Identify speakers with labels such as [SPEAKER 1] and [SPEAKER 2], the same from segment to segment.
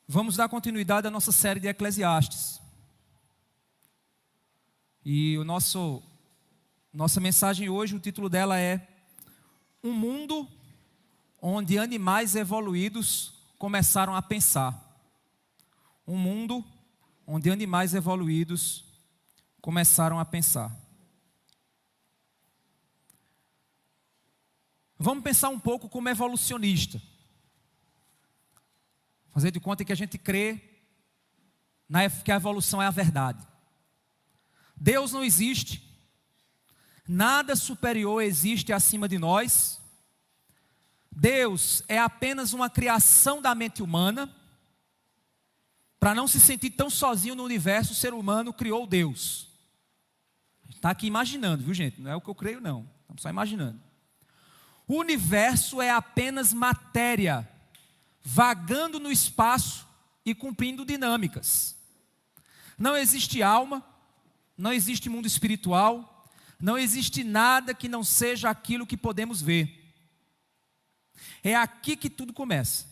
[SPEAKER 1] Vamos dar continuidade à nossa série de Eclesiastes. E nossa mensagem hoje, o título dela é Um mundo onde animais evoluídos começaram a pensar. Um mundo onde animais evoluídos começaram a pensar. Vamos pensar um pouco como evolucionista. Fazer de conta que a gente crê que a evolução é a verdade. Deus não existe. Nada superior existe acima de nós. Deus é apenas uma criação da mente humana. Para não se sentir tão sozinho no universo, o ser humano criou Deus. Está aqui imaginando, viu gente? Não é o que eu creio não. Estamos só imaginando. O universo é apenas matéria, vagando no espaço e cumprindo dinâmicas. Não existe alma, não existe mundo espiritual, não existe nada que não seja aquilo que podemos ver. É aqui que tudo começa.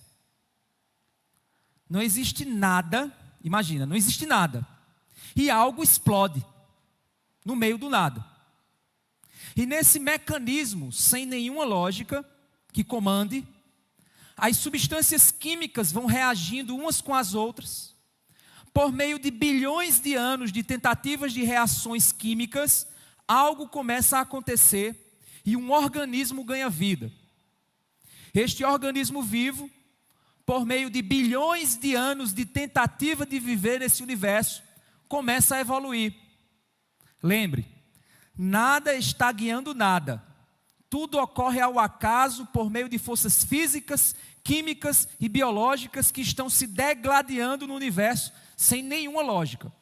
[SPEAKER 1] Não existe nada, imagina, não existe nada. E algo explode no meio do nada. E nesse mecanismo, sem nenhuma lógica que comande, as substâncias químicas vão reagindo umas com as outras. Por meio de bilhões de anos de tentativas de reações químicas, algo começa a acontecer e um organismo ganha vida. Este organismo vivo, por meio de bilhões de anos de tentativa de viver nesse universo, começa a evoluir. Lembre, nada está guiando nada. Tudo ocorre ao acaso por meio de forças físicas, químicas e biológicas que estão se degladiando no universo sem nenhuma lógica.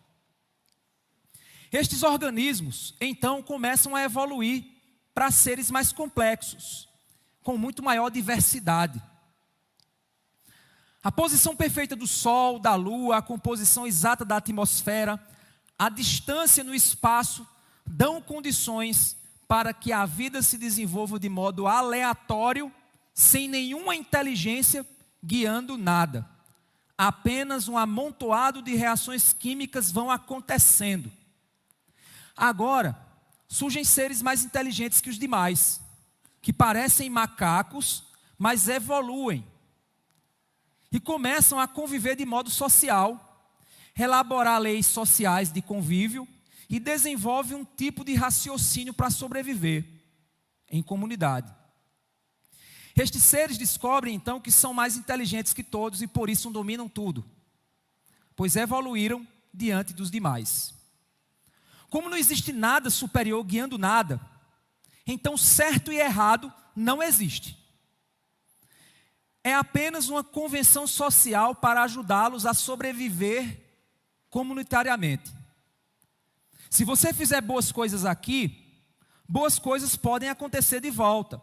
[SPEAKER 1] Estes organismos, então, começam a evoluir para seres mais complexos, com muito maior diversidade. A posição perfeita do Sol, da Lua, a composição exata da atmosfera, a distância no espaço, dão condições para que a vida se desenvolva de modo aleatório, sem nenhuma inteligência guiando nada. Apenas um amontoado de reações químicas vão acontecendo. Agora, surgem seres mais inteligentes que os demais, que parecem macacos, mas evoluem. E começam a conviver de modo social, elaborar leis sociais de convívio, e desenvolve um tipo de raciocínio para sobreviver em comunidade. Estes seres descobrem então que são mais inteligentes que todos e por isso dominam tudo, pois evoluíram diante dos demais. Como não existe nada superior guiando nada, então certo e errado não existe. É apenas uma convenção social para ajudá-los a sobreviver comunitariamente. Se você fizer boas coisas aqui, boas coisas podem acontecer de volta.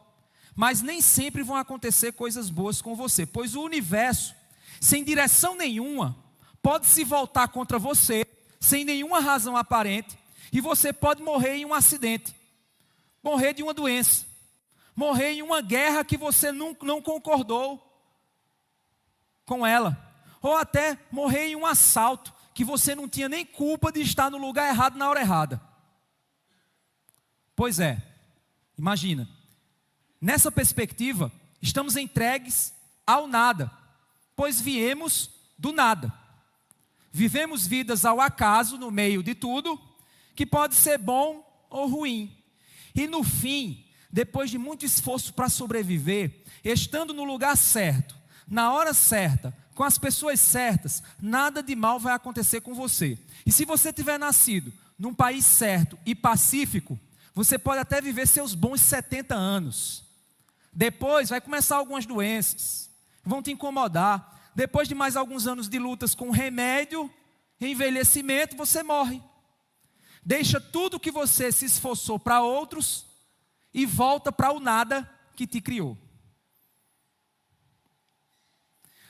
[SPEAKER 1] Mas nem sempre vão acontecer coisas boas com você. Pois o universo, sem direção nenhuma, pode se voltar contra você, sem nenhuma razão aparente. E você pode morrer em um acidente. Morrer de uma doença. Morrer em uma guerra que você não concordou com ela. Ou até morrer em um assalto que você não tinha nem culpa de estar no lugar errado na hora errada. Pois é, imagina, nessa perspectiva, estamos entregues ao nada, pois viemos do nada. Vivemos vidas ao acaso no meio de tudo, que pode ser bom ou ruim. E no fim, depois de muito esforço para sobreviver, estando no lugar certo, na hora certa, com as pessoas certas, nada de mal vai acontecer com você. E se você tiver nascido num país certo e pacífico, você pode até viver seus bons 70 anos. Depois vai começar algumas doenças, vão te incomodar. Depois de mais alguns anos de lutas com remédio, envelhecimento, você morre. Deixa tudo que você se esforçou para outros e volta para o nada que te criou.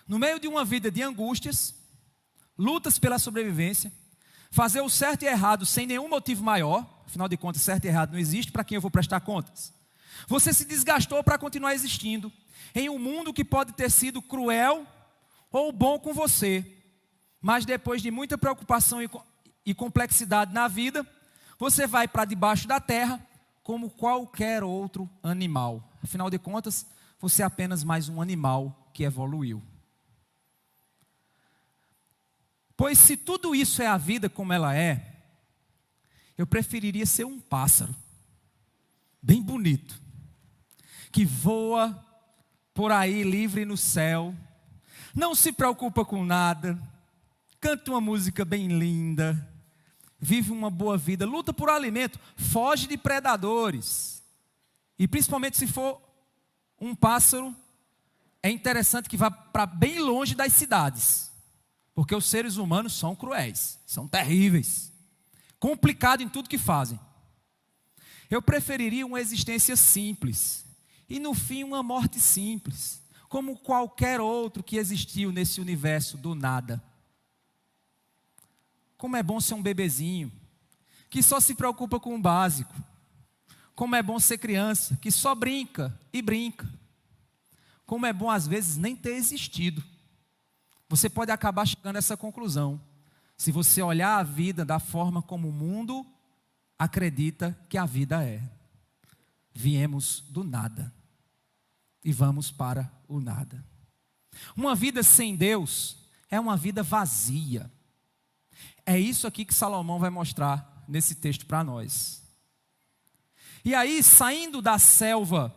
[SPEAKER 1] No meio de uma vida de angústias, lutas pela sobrevivência, fazer o certo e errado sem nenhum motivo maior, afinal de contas, certo e errado não existe, para quem eu vou prestar contas? Você se desgastou para continuar existindo, em um mundo que pode ter sido cruel ou bom com você, mas depois de muita preocupação e complexidade na vida, você vai para debaixo da terra como qualquer outro animal. Afinal de contas, você é apenas mais um animal que evoluiu. Pois se tudo isso é a vida como ela é, eu preferiria ser um pássaro, bem bonito, que voa por aí livre no céu, não se preocupa com nada, canta uma música bem linda, vive uma boa vida, luta por alimento, foge de predadores. E principalmente se for um pássaro, é interessante que vá para bem longe das cidades, porque os seres humanos são cruéis, são terríveis, complicados em tudo que fazem. Eu preferiria uma existência simples, e no fim uma morte simples, como qualquer outro que existiu nesse universo do nada. Como é bom ser um bebezinho, que só se preocupa com o básico. Como é bom ser criança, que só brinca e brinca. Como é bom às vezes nem ter existido. Você pode acabar chegando a essa conclusão, se você olhar a vida da forma como o mundo acredita que a vida é. Viemos do nada e vamos para o nada. Uma vida sem Deus é uma vida vazia. É isso aqui que Salomão vai mostrar nesse texto para nós. E aí, saindo da selva,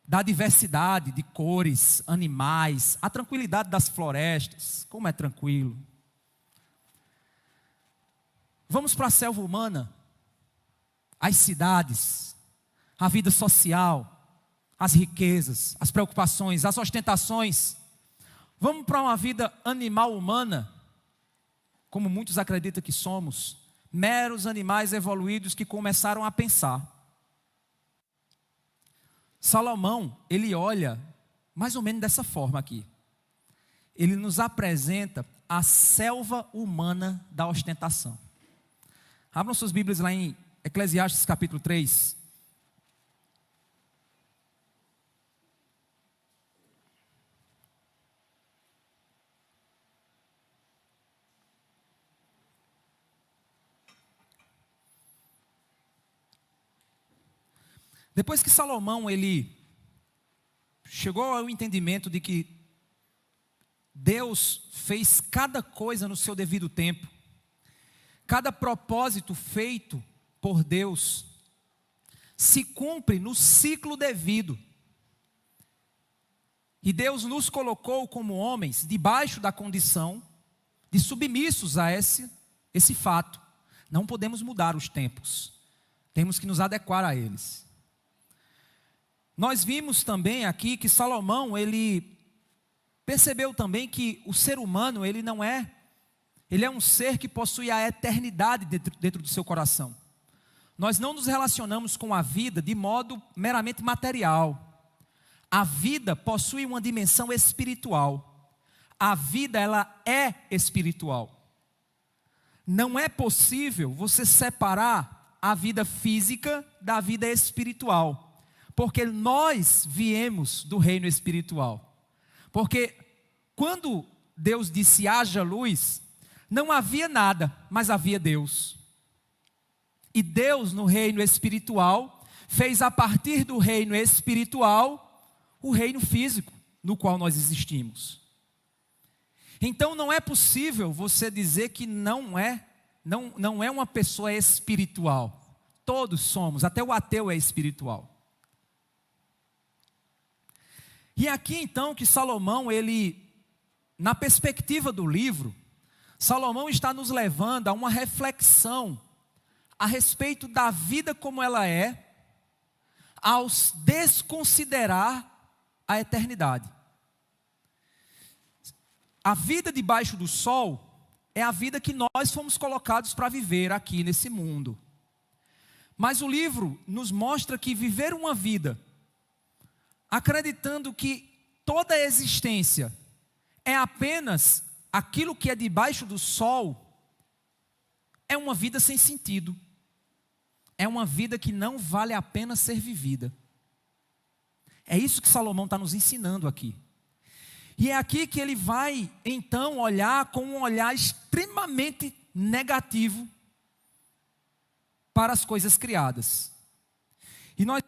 [SPEAKER 1] da diversidade de cores, animais, a tranquilidade das florestas, como é tranquilo. Vamos para a selva humana, as cidades, a vida social, as riquezas, as preocupações, as ostentações. Vamos para uma vida animal humana, como muitos acreditam que somos, meros animais evoluídos que começaram a pensar. Salomão, ele olha mais ou menos dessa forma aqui. Ele nos apresenta a selva humana da ostentação. Abram suas Bíblias lá em Eclesiastes capítulo 3. Depois que Salomão ele chegou ao entendimento de que Deus fez cada coisa no seu devido tempo, cada propósito feito por Deus se cumpre no ciclo devido. E Deus nos colocou como homens debaixo da condição de submissos a esse fato. Não podemos mudar os tempos, temos que nos adequar a eles. Nós vimos também aqui que Salomão, ele percebeu também que o ser humano, ele é um ser que possui a eternidade dentro do seu coração. Nós não nos relacionamos com a vida de modo meramente material. A vida possui uma dimensão espiritual. A vida, ela é espiritual. Não é possível você separar a vida física da vida espiritual. Porque nós viemos do reino espiritual. Porque quando Deus disse haja luz, não havia nada, mas havia Deus. E Deus no reino espiritual fez a partir do reino espiritual o reino físico no qual nós existimos. Então não é possível você dizer que não é uma pessoa espiritual. Todos somos, até o ateu é espiritual. E aqui então que Salomão, na perspectiva do livro, Salomão está nos levando a uma reflexão a respeito da vida como ela é, ao desconsiderar a eternidade. A vida debaixo do sol é a vida que nós fomos colocados para viver aqui nesse mundo. Mas o livro nos mostra que viver uma vida acreditando que toda a existência é apenas aquilo que é debaixo do sol, é uma vida sem sentido. É uma vida que não vale a pena ser vivida. É isso que Salomão está nos ensinando aqui. E é aqui que ele vai, então, olhar com um olhar extremamente negativo para as coisas criadas. E nós...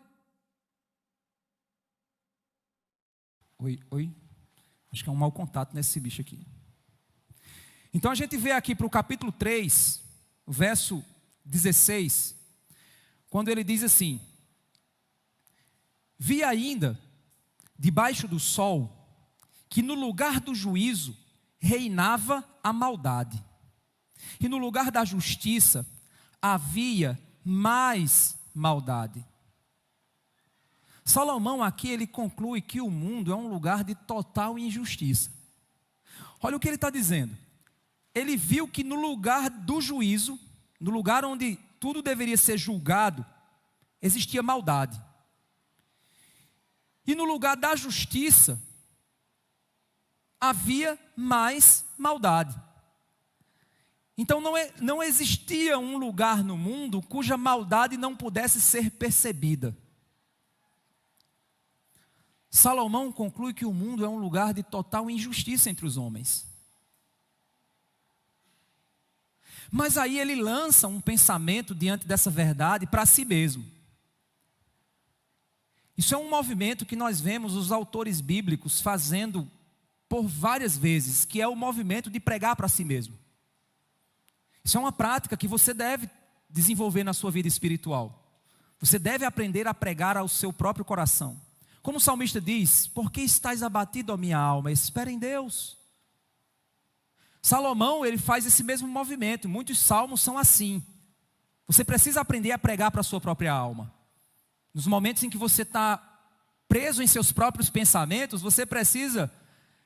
[SPEAKER 1] Oi? Acho que é um mau contato nesse bicho aqui. Então a gente vê aqui para o capítulo 3, verso 16, quando ele diz assim: vi ainda, debaixo do sol, que no lugar do juízo reinava a maldade, e no lugar da justiça havia mais maldade. Salomão aqui ele conclui que o mundo é um lugar de total injustiça. Olha o que ele está dizendo. Ele viu que no lugar do juízo, no lugar onde tudo deveria ser julgado, existia maldade. E no lugar da justiça, havia mais maldade. Então não existia um lugar no mundo cuja maldade não pudesse ser percebida. Salomão conclui que o mundo é um lugar de total injustiça entre os homens. Mas aí ele lança um pensamento diante dessa verdade para si mesmo. Isso é um movimento que nós vemos os autores bíblicos fazendo por várias vezes, que é o movimento de pregar para si mesmo. Isso é uma prática que você deve desenvolver na sua vida espiritual. Você deve aprender a pregar ao seu próprio coração. Como o salmista diz: por que estás abatido, ó minha alma? Espera em Deus. Salomão, ele faz esse mesmo movimento. Muitos salmos são assim. Você precisa aprender a pregar para a sua própria alma. Nos momentos em que você está preso em seus próprios pensamentos, você precisa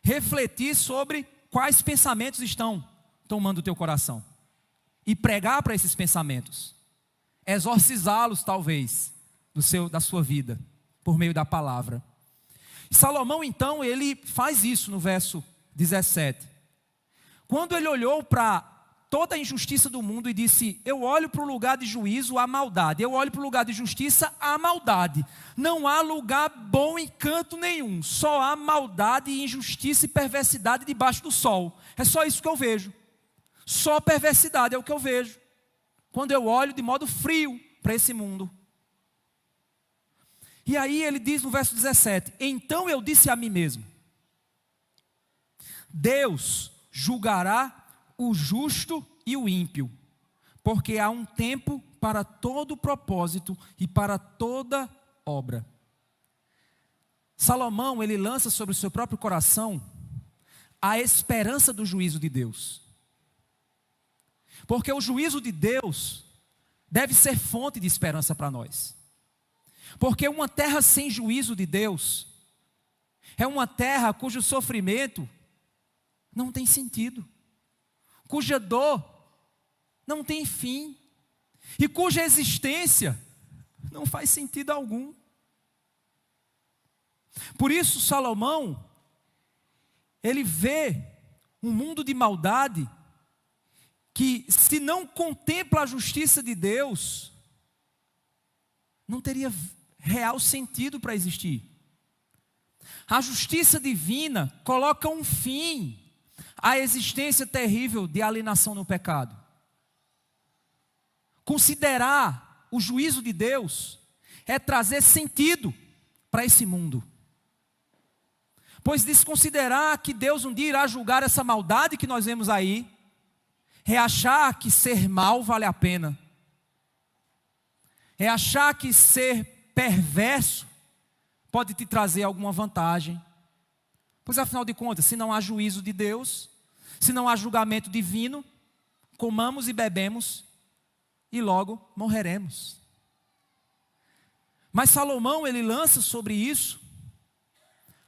[SPEAKER 1] refletir sobre quais pensamentos estão tomando o teu coração. E pregar para esses pensamentos. Exorcizá-los, talvez, da sua vida, por meio da palavra. Salomão, então, ele faz isso no verso 17. Quando ele olhou para toda a injustiça do mundo e disse: eu olho para o lugar de juízo, a maldade. Eu olho para o lugar de justiça, a maldade. Não há lugar bom em canto nenhum. Só há maldade, injustiça e perversidade debaixo do sol. É só isso que eu vejo. Só perversidade é o que eu vejo quando eu olho de modo frio para esse mundo. E aí ele diz no verso 17: então eu disse a mim mesmo: Deus julgará o justo e o ímpio, porque há um tempo para todo propósito e para toda obra. Salomão, ele lança sobre o seu próprio coração a esperança do juízo de Deus. Porque o juízo de Deus deve ser fonte de esperança para nós. Porque uma terra sem juízo de Deus é uma terra cujo sofrimento não tem sentido, cuja dor não tem fim e cuja existência não faz sentido algum. Por isso Salomão, ele vê um mundo de maldade que, se não contempla a justiça de Deus, não teria real sentido para existir. A justiça divina coloca um fim à existência terrível de alienação no pecado. Considerar o juízo de Deus é trazer sentido para esse mundo. Pois desconsiderar que Deus um dia irá julgar essa maldade que nós vemos aí, é achar que ser mal vale a pena. É achar que ser perverso pode te trazer alguma vantagem. Pois afinal de contas, se não há juízo de Deus, se não há julgamento divino, comamos e bebemos e logo morreremos. Mas Salomão, ele lança sobre isso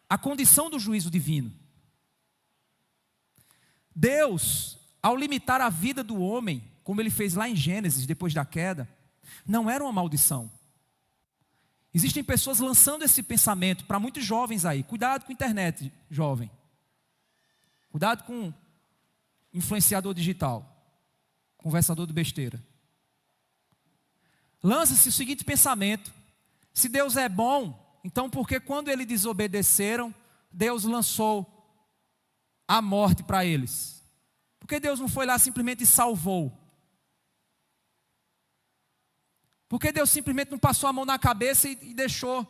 [SPEAKER 1] a condição do juízo divino. Deus, ao limitar a vida do homem, como ele fez lá em Gênesis, depois da queda, não era uma maldição. Existem pessoas lançando esse pensamento para muitos jovens aí. Cuidado com a internet, jovem. Cuidado com influenciador digital, conversador de besteira. Lança-se o seguinte pensamento: se Deus é bom, então por que quando eles desobedeceram, Deus lançou a morte para eles? Por que Deus não foi lá simplesmente e salvou? Por que Deus simplesmente não passou a mão na cabeça e deixou,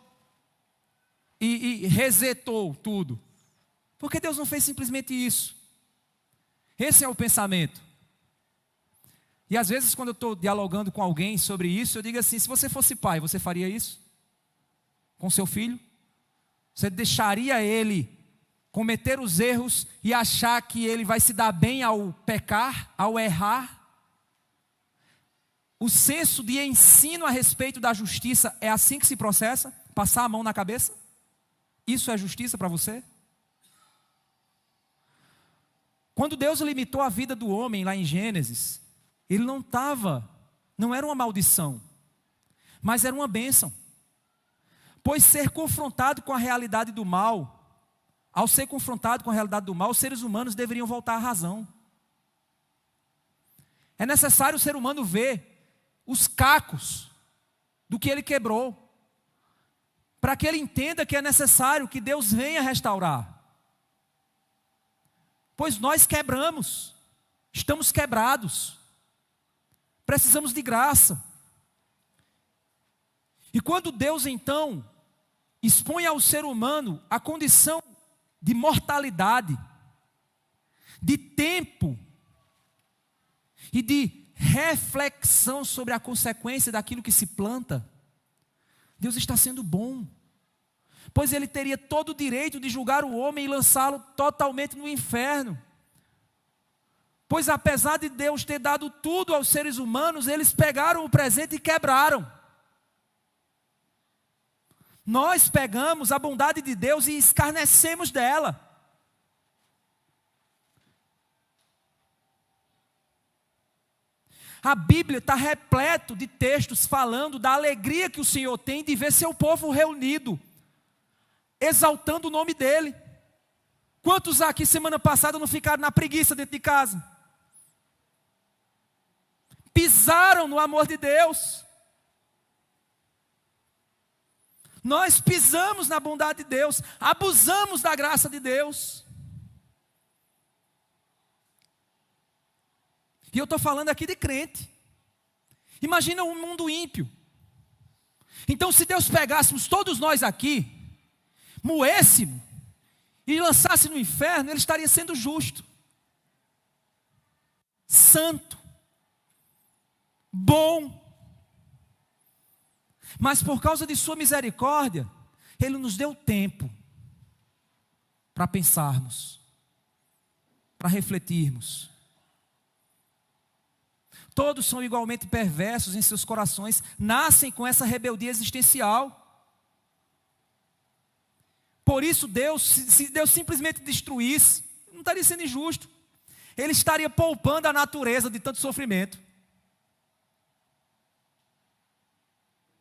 [SPEAKER 1] e resetou tudo? Por que Deus não fez simplesmente isso? Esse é o pensamento. E às vezes quando eu estou dialogando com alguém sobre isso, eu digo assim: se você fosse pai, você faria isso? Com seu filho? Você deixaria ele cometer os erros e achar que ele vai se dar bem ao pecar, ao errar? O senso de ensino a respeito da justiça é assim que se processa? Passar a mão na cabeça? Isso é justiça para você? Quando Deus limitou a vida do homem lá em Gênesis, ele não era uma maldição, mas era uma bênção. Pois ser confrontado com a realidade do mal, ao ser confrontado com a realidade do mal, os seres humanos deveriam voltar à razão. É necessário o ser humano ver os cacos do que ele quebrou, para que ele entenda que é necessário que Deus venha restaurar. Pois nós quebramos, estamos quebrados, precisamos de graça. E quando Deus então expõe ao ser humano a condição de mortalidade, de tempo e de reflexão sobre a consequência daquilo que se planta, Deus está sendo bom, pois Ele teria todo o direito de julgar o homem e lançá-lo totalmente no inferno. Pois apesar de Deus ter dado tudo aos seres humanos, eles pegaram o presente e quebraram. Nós pegamos a bondade de Deus e escarnecemos dela. A Bíblia está repleto de textos falando da alegria que o Senhor tem de ver seu povo reunido, exaltando o nome dEle. Quantos aqui semana passada não ficaram na preguiça dentro de casa? Pisaram no amor de Deus. Nós pisamos na bondade de Deus, abusamos da graça de Deus. E eu estou falando aqui de crente. Imagina um mundo ímpio. Então se Deus pegássemos todos nós aqui, moêssemos e lançasse no inferno, Ele estaria sendo justo, santo, bom. Mas por causa de sua misericórdia, Ele nos deu tempo para pensarmos, para refletirmos. Todos são igualmente perversos em seus corações, nascem com essa rebeldia existencial. Por isso Deus, se Deus simplesmente destruísse, não estaria sendo injusto. Ele estaria poupando a natureza de tanto sofrimento.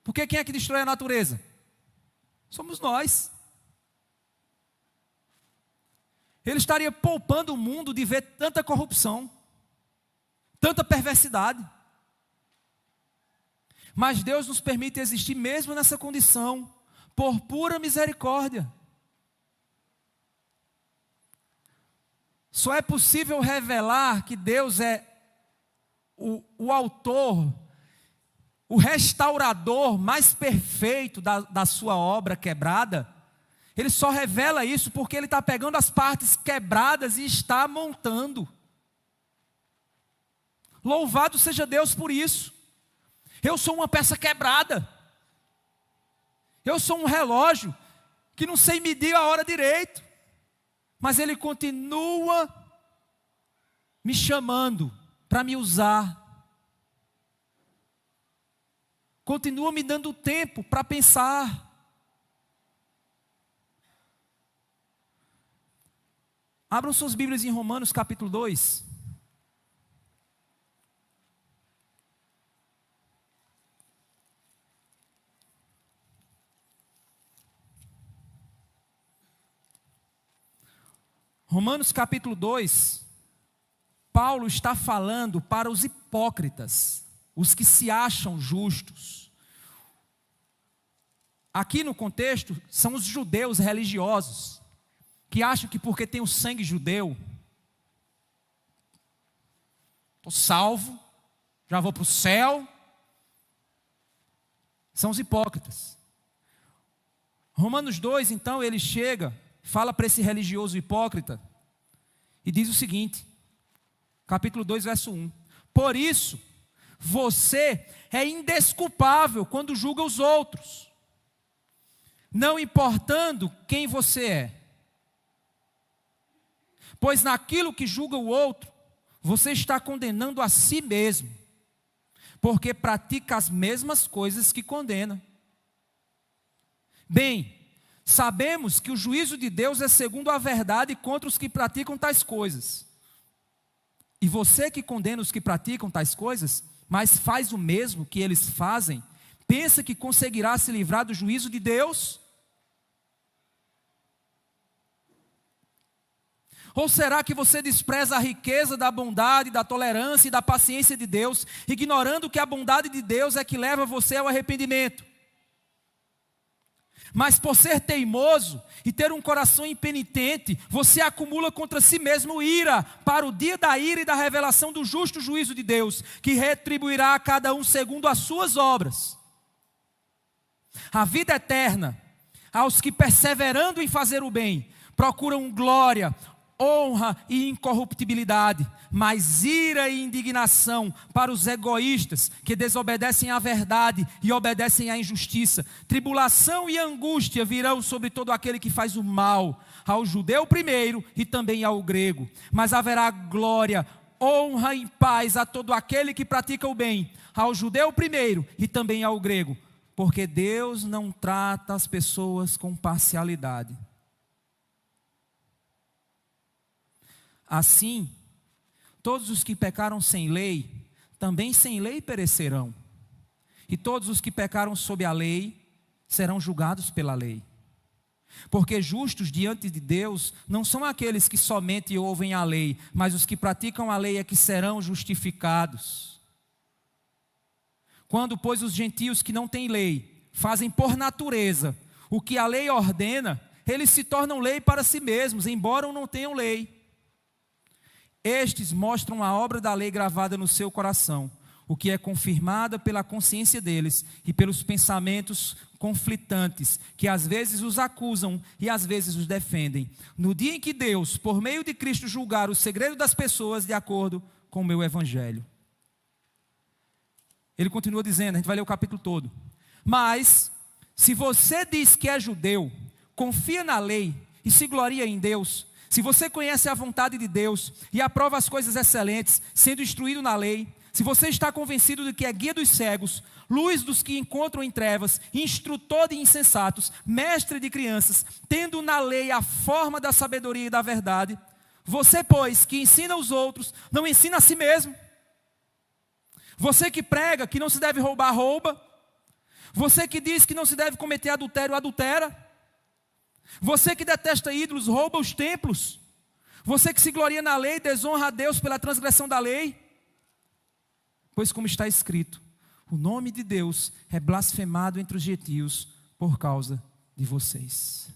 [SPEAKER 1] Porque quem é que destrói a natureza? Somos nós. Ele estaria poupando o mundo de ver tanta corrupção, tanta perversidade. Mas Deus nos permite existir mesmo nessa condição, por pura misericórdia. Só é possível revelar que Deus é o autor, o restaurador mais perfeito da sua obra quebrada. Ele só revela isso porque Ele está pegando as partes quebradas e está montando. Louvado seja Deus por isso. Eu sou uma peça quebrada. Eu sou um relógio que não sei medir a hora direito. Mas Ele continua me chamando para me usar. Continua me dando tempo para pensar. Abram suas Bíblias em Romanos capítulo 2. Romanos capítulo 2, Paulo está falando para os hipócritas, os que se acham justos. Aqui no contexto, são os judeus religiosos, que acham que porque tem o sangue judeu, estou salvo, já vou para o céu, são os hipócritas. Romanos 2, então, ele chega, fala para esse religioso hipócrita, e diz o seguinte, capítulo 2, verso 1. Por isso, você é indesculpável quando julga os outros, não importando quem você é. Pois naquilo que julga o outro, você está condenando a si mesmo, porque pratica as mesmas coisas que condena. Bem, sabemos que o juízo de Deus é segundo a verdade contra os que praticam tais coisas. E você que condena os que praticam tais coisas, mas faz o mesmo que eles fazem, pensa que conseguirá se livrar do juízo de Deus? Ou será que você despreza a riqueza da bondade, da tolerância e da paciência de Deus, ignorando que a bondade de Deus é que leva você ao arrependimento? Mas por ser teimoso e ter um coração impenitente, você acumula contra si mesmo ira, para o dia da ira e da revelação do justo juízo de Deus, que retribuirá a cada um segundo as suas obras. A vida eterna, aos que perseverando em fazer o bem, procuram glória, honra e incorruptibilidade, mas ira e indignação para os egoístas que desobedecem à verdade e obedecem à injustiça. Tribulação e angústia virão sobre todo aquele que faz o mal, ao judeu primeiro e também ao grego. Mas haverá glória, honra e paz a todo aquele que pratica o bem, ao judeu primeiro e também ao grego, porque Deus não trata as pessoas com parcialidade. Assim, todos os que pecaram sem lei, também sem lei perecerão. E todos os que pecaram sob a lei, serão julgados pela lei. Porque justos diante de Deus, não são aqueles que somente ouvem a lei, mas os que praticam a lei é que serão justificados. Quando, pois, os gentios que não têm lei, fazem por natureza o que a lei ordena, eles se tornam lei para si mesmos, embora não tenham lei. Estes mostram a obra da lei gravada no seu coração, o que é confirmada pela consciência deles e pelos pensamentos conflitantes, que às vezes os acusam e às vezes os defendem. No dia em que Deus, por meio de Cristo, julgar o segredo das pessoas de acordo com o meu evangelho. Ele continua dizendo, a gente vai ler o capítulo todo. Mas, se você diz que é judeu, confia na lei e se gloria em Deus, se você conhece a vontade de Deus e aprova as coisas excelentes, sendo instruído na lei, se você está convencido de que é guia dos cegos, luz dos que encontram em trevas, instrutor de insensatos, mestre de crianças, tendo na lei a forma da sabedoria e da verdade, você, pois, que ensina os outros, não ensina a si mesmo. Você que prega que não se deve roubar, rouba. Você que diz que não se deve cometer adultério, adultera. Você que detesta ídolos, rouba os templos. Você que se gloria na lei, desonra a Deus pela transgressão da lei. Pois como está escrito, o nome de Deus é blasfemado entre os gentios por causa de vocês.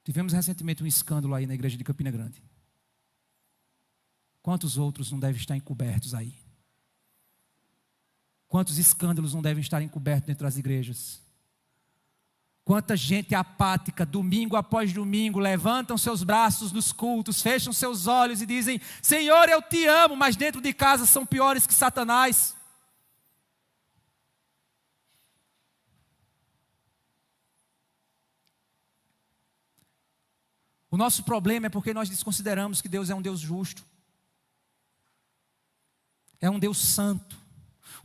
[SPEAKER 1] Tivemos recentemente um escândalo aí na igreja de Campina Grande. Quantos outros não devem estar encobertos aí? Quantos escândalos não devem estar encobertos dentro das igrejas? Quanta gente apática, domingo após domingo, levantam seus braços nos cultos, fecham seus olhos e dizem, Senhor, eu te amo, mas dentro de casa são piores que Satanás. O nosso problema é porque nós desconsideramos que Deus é um Deus justo. É um Deus santo.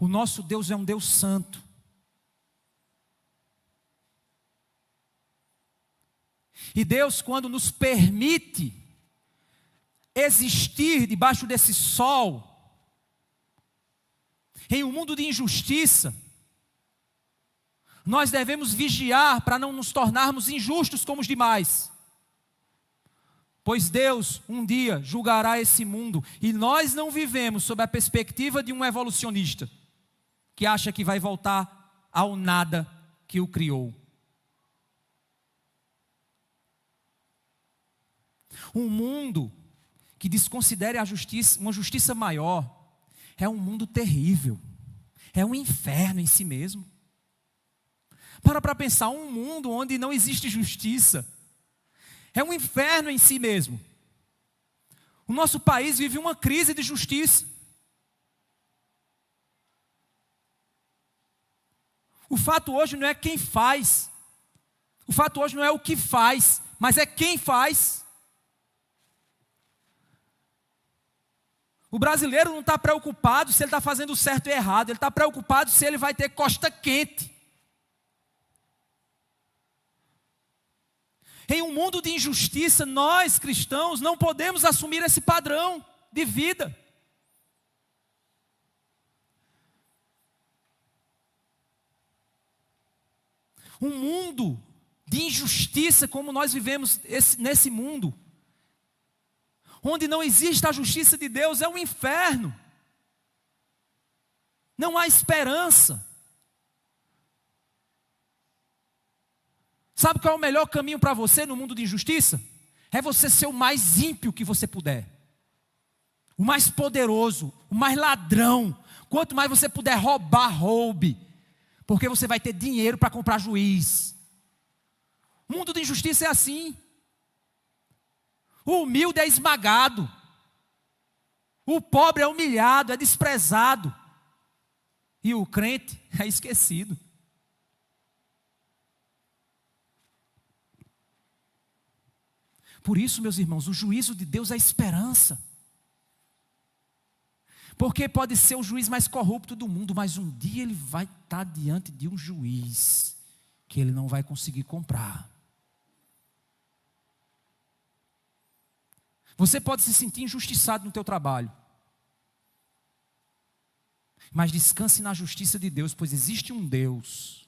[SPEAKER 1] O nosso Deus é um Deus santo. E Deus, quando nos permite existir debaixo desse sol, em um mundo de injustiça, nós devemos vigiar para não nos tornarmos injustos como os demais. Pois Deus um dia julgará esse mundo e nós não vivemos sob a perspectiva de um evolucionista que acha que vai voltar ao nada que o criou. Um mundo que desconsidere a justiça, uma justiça maior, é um mundo terrível. É um inferno em si mesmo. Para pensar, um mundo onde não existe justiça é um inferno em si mesmo. O nosso país vive uma crise de justiça. O fato hoje não é quem faz. O fato hoje não é o que faz, mas é quem faz. O brasileiro não está preocupado se ele está fazendo certo e errado. Ele está preocupado se ele vai ter costa quente. Em um mundo de injustiça, nós cristãos não podemos assumir esse padrão de vida. Um mundo de injustiça como nós vivemos nesse mundo, onde não existe a justiça de Deus, é um inferno. Não há esperança. Sabe qual é o melhor caminho para você no mundo de injustiça? É você ser o mais ímpio que você puder. O mais poderoso, o mais ladrão. Quanto mais você puder roubar, roube. Porque você vai ter dinheiro para comprar juiz. O mundo de injustiça é assim. O humilde é esmagado. O pobre é humilhado, é desprezado. E o crente é esquecido. Por isso, meus irmãos, o juízo de Deus é esperança. Porque pode ser o juiz mais corrupto do mundo, mas um dia ele vai estar diante de um juiz que ele não vai conseguir comprar. Você pode se sentir injustiçado no teu trabalho. Mas descanse na justiça de Deus, pois existe um Deus.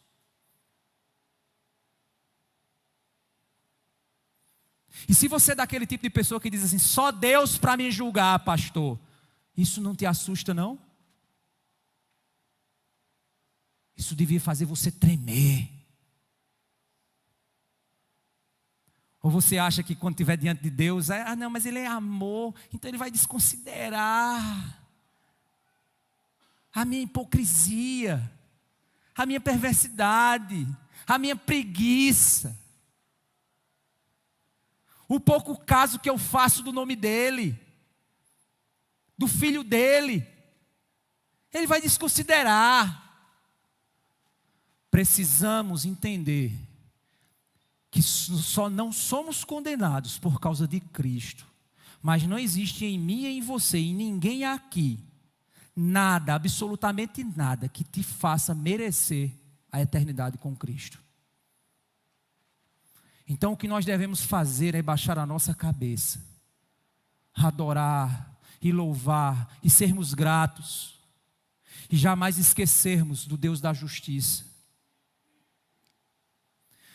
[SPEAKER 1] E se você é daquele tipo de pessoa que diz assim, só Deus para me julgar, pastor, isso não te assusta, não? Isso devia fazer você tremer. Ou você acha que quando estiver diante de Deus, não, mas Ele é amor, então Ele vai desconsiderar a minha hipocrisia, a minha perversidade, a minha preguiça, o pouco caso que eu faço do nome dEle, do filho dEle. Ele vai desconsiderar. Precisamos entender que só não somos condenados por causa de Cristo, mas não existe em mim e em você, em ninguém aqui, nada, absolutamente nada, que te faça merecer a eternidade com Cristo. Então o que nós devemos fazer é baixar a nossa cabeça, adorar e louvar e sermos gratos, e jamais esquecermos do Deus da justiça.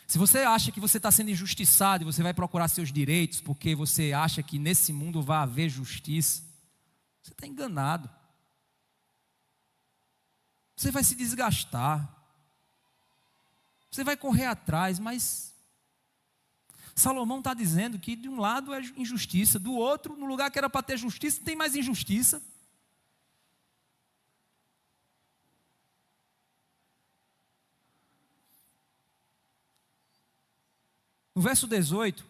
[SPEAKER 1] Se você acha que você está sendo injustiçado e você vai procurar seus direitos porque você acha que nesse mundo vai haver justiça, você está enganado. Você vai se desgastar. Você vai correr atrás, mas Salomão está dizendo que de um lado é injustiça, do outro, no lugar que era para ter justiça, tem mais injustiça. No verso 18,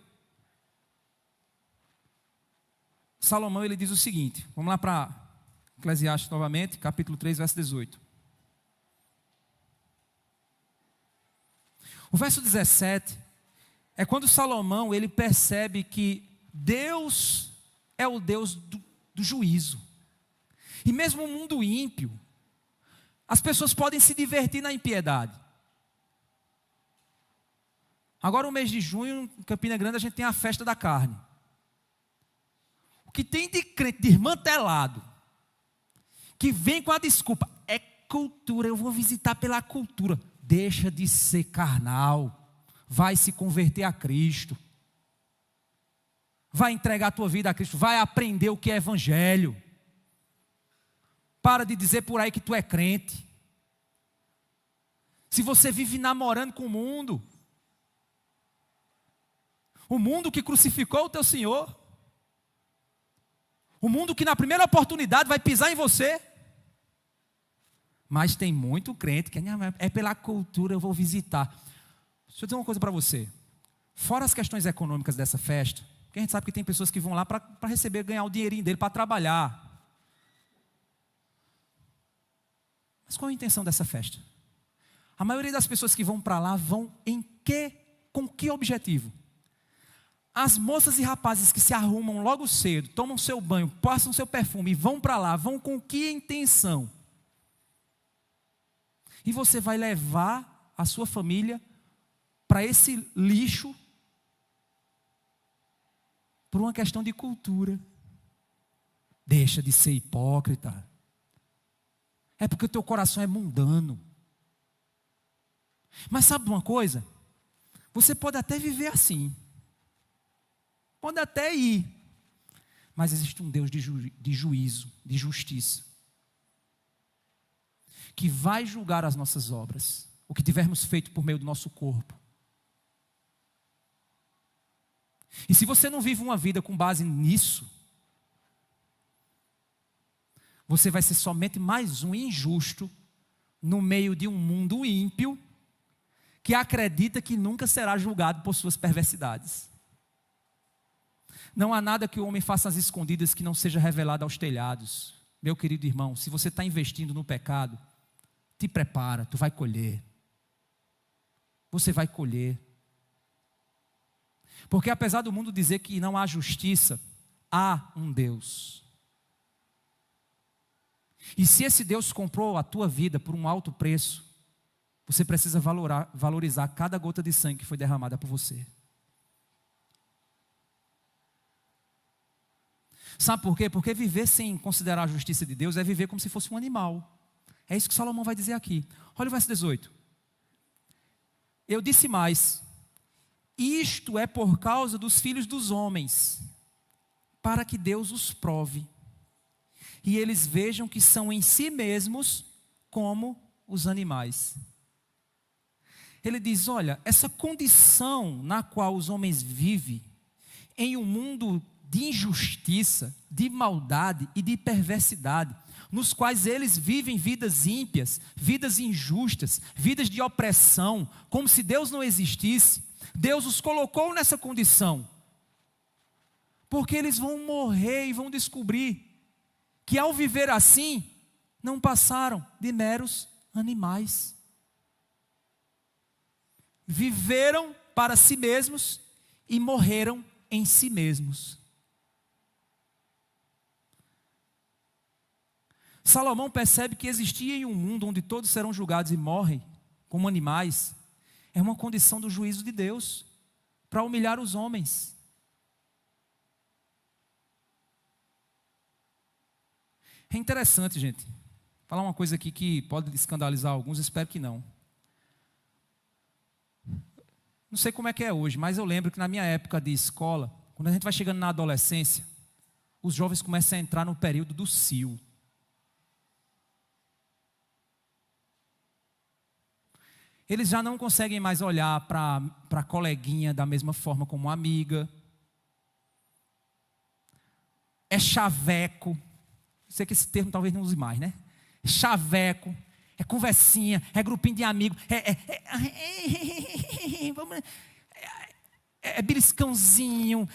[SPEAKER 1] Salomão ele diz o seguinte, vamos lá para Eclesiastes novamente, capítulo 3, verso 18. O verso 17 é quando Salomão ele percebe que Deus é o Deus do juízo. E mesmo o mundo ímpio, as pessoas podem se divertir na impiedade. Agora o mês de junho, em Campina Grande, a gente tem a festa da carne. O que tem de crente desmantelado, que vem com a desculpa, é cultura, eu vou visitar pela cultura. Deixa de ser carnal. Vai se converter a Cristo. Vai entregar a tua vida a Cristo. Vai aprender o que é evangelho. Para de dizer por aí que tu é crente. Se você vive namorando com o mundo que crucificou o teu Senhor, O mundo que na primeira oportunidade vai pisar em você. Mas tem muito crente que é pela cultura, eu vou visitar. Deixa eu dizer uma coisa para você. Fora as questões econômicas dessa festa, porque a gente sabe que tem pessoas que vão lá para receber, ganhar o dinheirinho dele, para trabalhar. Mas qual é a intenção dessa festa? A maioria das pessoas que vão para lá vão com que objetivo? As moças e rapazes que se arrumam logo cedo, tomam seu banho, passam seu perfume e vão para lá, vão com que intenção? E você vai levar a sua família para esse lixo por uma questão de cultura. Deixa de ser hipócrita. É porque o teu coração é mundano. Mas sabe uma coisa? Você pode até viver assim. Pode até ir. Mas existe um Deus de juízo, de justiça, que vai julgar as nossas obras, o que tivermos feito por meio do nosso corpo. E se você não vive uma vida com base nisso, você vai ser somente mais um injusto no meio de um mundo ímpio que acredita que nunca será julgado por suas perversidades. Não há nada que o homem faça às escondidas que não seja revelado aos telhados. Meu querido irmão, se você está investindo no pecado, te prepara, tu vai colher. Você vai colher. Porque apesar do mundo dizer que não há justiça, há um Deus. E se esse Deus comprou a tua vida por um alto preço, você precisa valorizar cada gota de sangue que foi derramada por você. Sabe por quê? Porque viver sem considerar a justiça de Deus é viver como se fosse um animal. É isso que Salomão vai dizer aqui. Olha o verso 18. Eu disse mais: isto é por causa dos filhos dos homens, para que Deus os prove, e eles vejam que são em si mesmos como os animais. Ele diz, olha, essa condição na qual os homens vivem, em um mundo de injustiça, de maldade e de perversidade, nos quais eles vivem vidas ímpias, vidas injustas, vidas de opressão, como se Deus não existisse. Deus os colocou nessa condição, porque eles vão morrer e vão descobrir que ao viver assim, não passaram de meros animais. Viveram para si mesmos e morreram em si mesmos. Salomão percebe que existia em um mundo onde todos serão julgados e morrem como animais, é uma condição do juízo de Deus para humilhar os homens. É interessante, gente, falar uma coisa aqui que pode escandalizar alguns, espero que não. Não sei como é que é hoje, mas eu lembro que na minha época de escola, quando a gente vai chegando na adolescência, os jovens começam a entrar no período do cio. Eles já não conseguem mais olhar para a coleguinha da mesma forma como amiga. É chaveco. Sei que esse termo talvez não use mais, né? Chaveco. É conversinha, é grupinho de amigos, é beliscãozinho.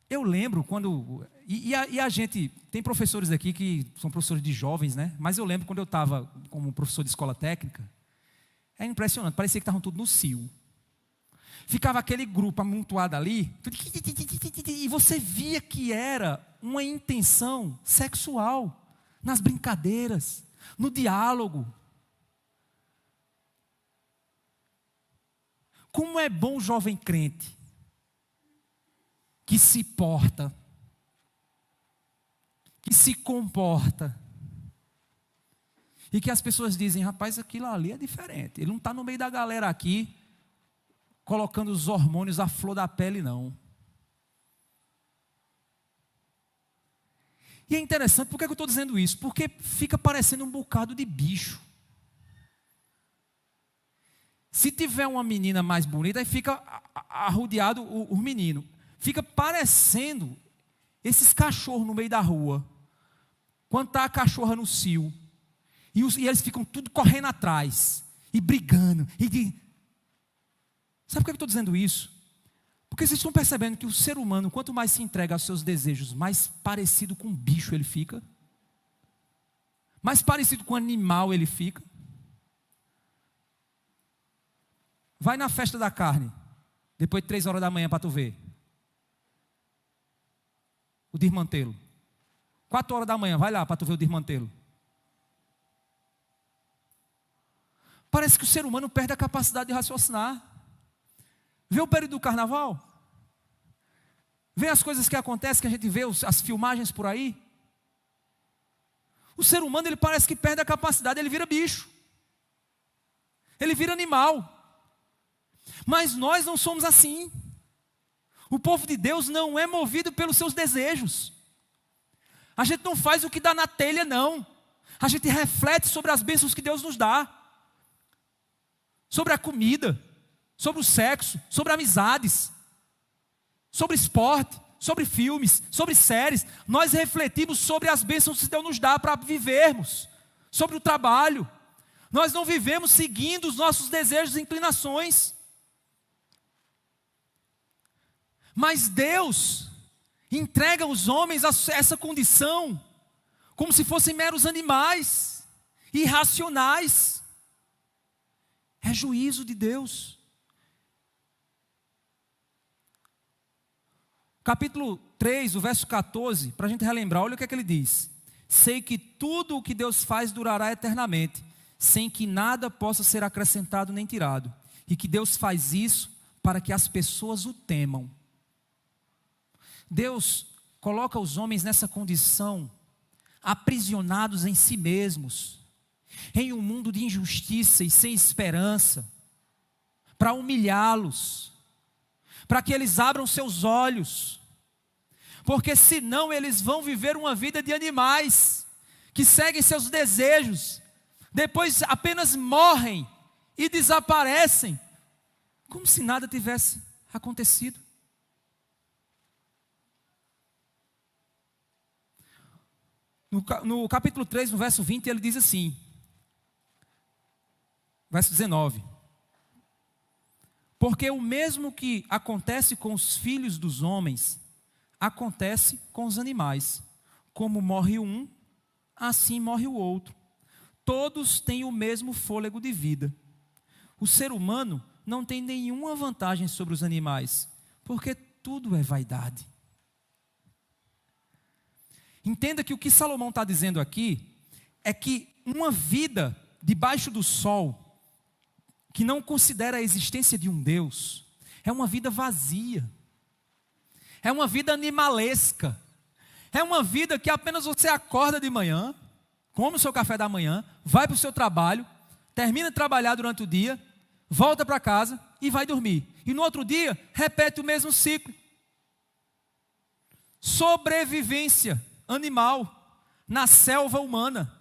[SPEAKER 1] Eu lembro quando... E a gente... Tem professores aqui que são professores de jovens, né? Mas eu lembro quando eu estava como professor de escola técnica, é impressionante, parecia que estavam tudo no cio. Ficava aquele grupo amontoado ali, e você via que era uma intenção sexual, nas brincadeiras, no diálogo. Como é bom o jovem crente que se porta, que se comporta, e que as pessoas dizem, rapaz, aquilo ali é diferente. Ele não está no meio da galera aqui, colocando os hormônios à flor da pele, não. E é interessante, por que eu estou dizendo isso? Porque fica parecendo um bocado de bicho. Se tiver uma menina mais bonita, aí fica arrodeado o menino. Fica parecendo esses cachorros no meio da rua, quando está a cachorra no cio, e eles ficam tudo correndo atrás, e brigando, Sabe por que eu estou dizendo isso? Porque vocês estão percebendo que o ser humano, quanto mais se entrega aos seus desejos, mais parecido com um bicho ele fica, mais parecido com um animal ele fica. Vai na festa da carne, depois de 3 horas da manhã para tu ver. O desmantelo. 4 horas da manhã, vai lá para tu ver o desmantelo. Parece que o ser humano perde a capacidade de raciocinar. Vê o período do carnaval? Vê as coisas que acontecem, que a gente vê, as filmagens por aí? O ser humano, ele parece que perde a capacidade, ele vira bicho. Ele vira animal. Mas nós não somos assim. O povo de Deus não é movido pelos seus desejos. A gente não faz o que dá na telha, não. A gente reflete sobre as bênçãos que Deus nos dá. Sobre a comida, sobre o sexo, sobre amizades, sobre esporte, sobre filmes, sobre séries. Nós refletimos sobre as bênçãos que Deus nos dá para vivermos. Sobre o trabalho. Nós não vivemos seguindo os nossos desejos e inclinações. Mas Deus entrega os homens a essa condição como se fossem meros animais, irracionais. É juízo de Deus. Capítulo 3, o verso 14, para a gente relembrar, olha o que é que ele diz. Sei que tudo o que Deus faz durará eternamente, sem que nada possa ser acrescentado nem tirado. E que Deus faz isso para que as pessoas o temam. Deus coloca os homens nessa condição, aprisionados em si mesmos, em um mundo de injustiça e sem esperança, para humilhá-los, para que eles abram seus olhos, porque senão eles vão viver uma vida de animais, que seguem seus desejos, depois apenas morrem e desaparecem, como se nada tivesse acontecido. No capítulo 3, no verso 20, ele diz assim, verso 19: porque o mesmo que acontece com os filhos dos homens, acontece com os animais. Como morre um, assim morre o outro. Todos têm o mesmo fôlego de vida. O ser humano não tem nenhuma vantagem sobre os animais, porque tudo é vaidade. Entenda que o que Salomão está dizendo aqui é que uma vida debaixo do sol, que não considera a existência de um Deus, é uma vida vazia, é uma vida animalesca, é uma vida que apenas você acorda de manhã, come o seu café da manhã, vai para o seu trabalho, termina de trabalhar durante o dia, volta para casa e vai dormir. E no outro dia, repete o mesmo ciclo. Sobrevivência animal na selva humana.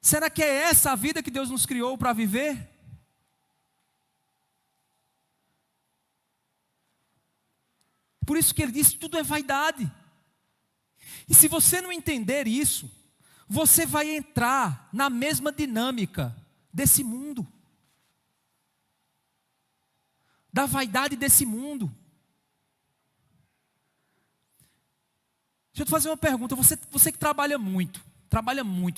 [SPEAKER 1] Será que é essa a vida que Deus nos criou para viver? Por isso que ele diz, tudo é vaidade. E se você não entender isso, você vai entrar na mesma dinâmica desse mundo, da vaidade desse mundo. Deixa eu te fazer uma pergunta, você que trabalha muito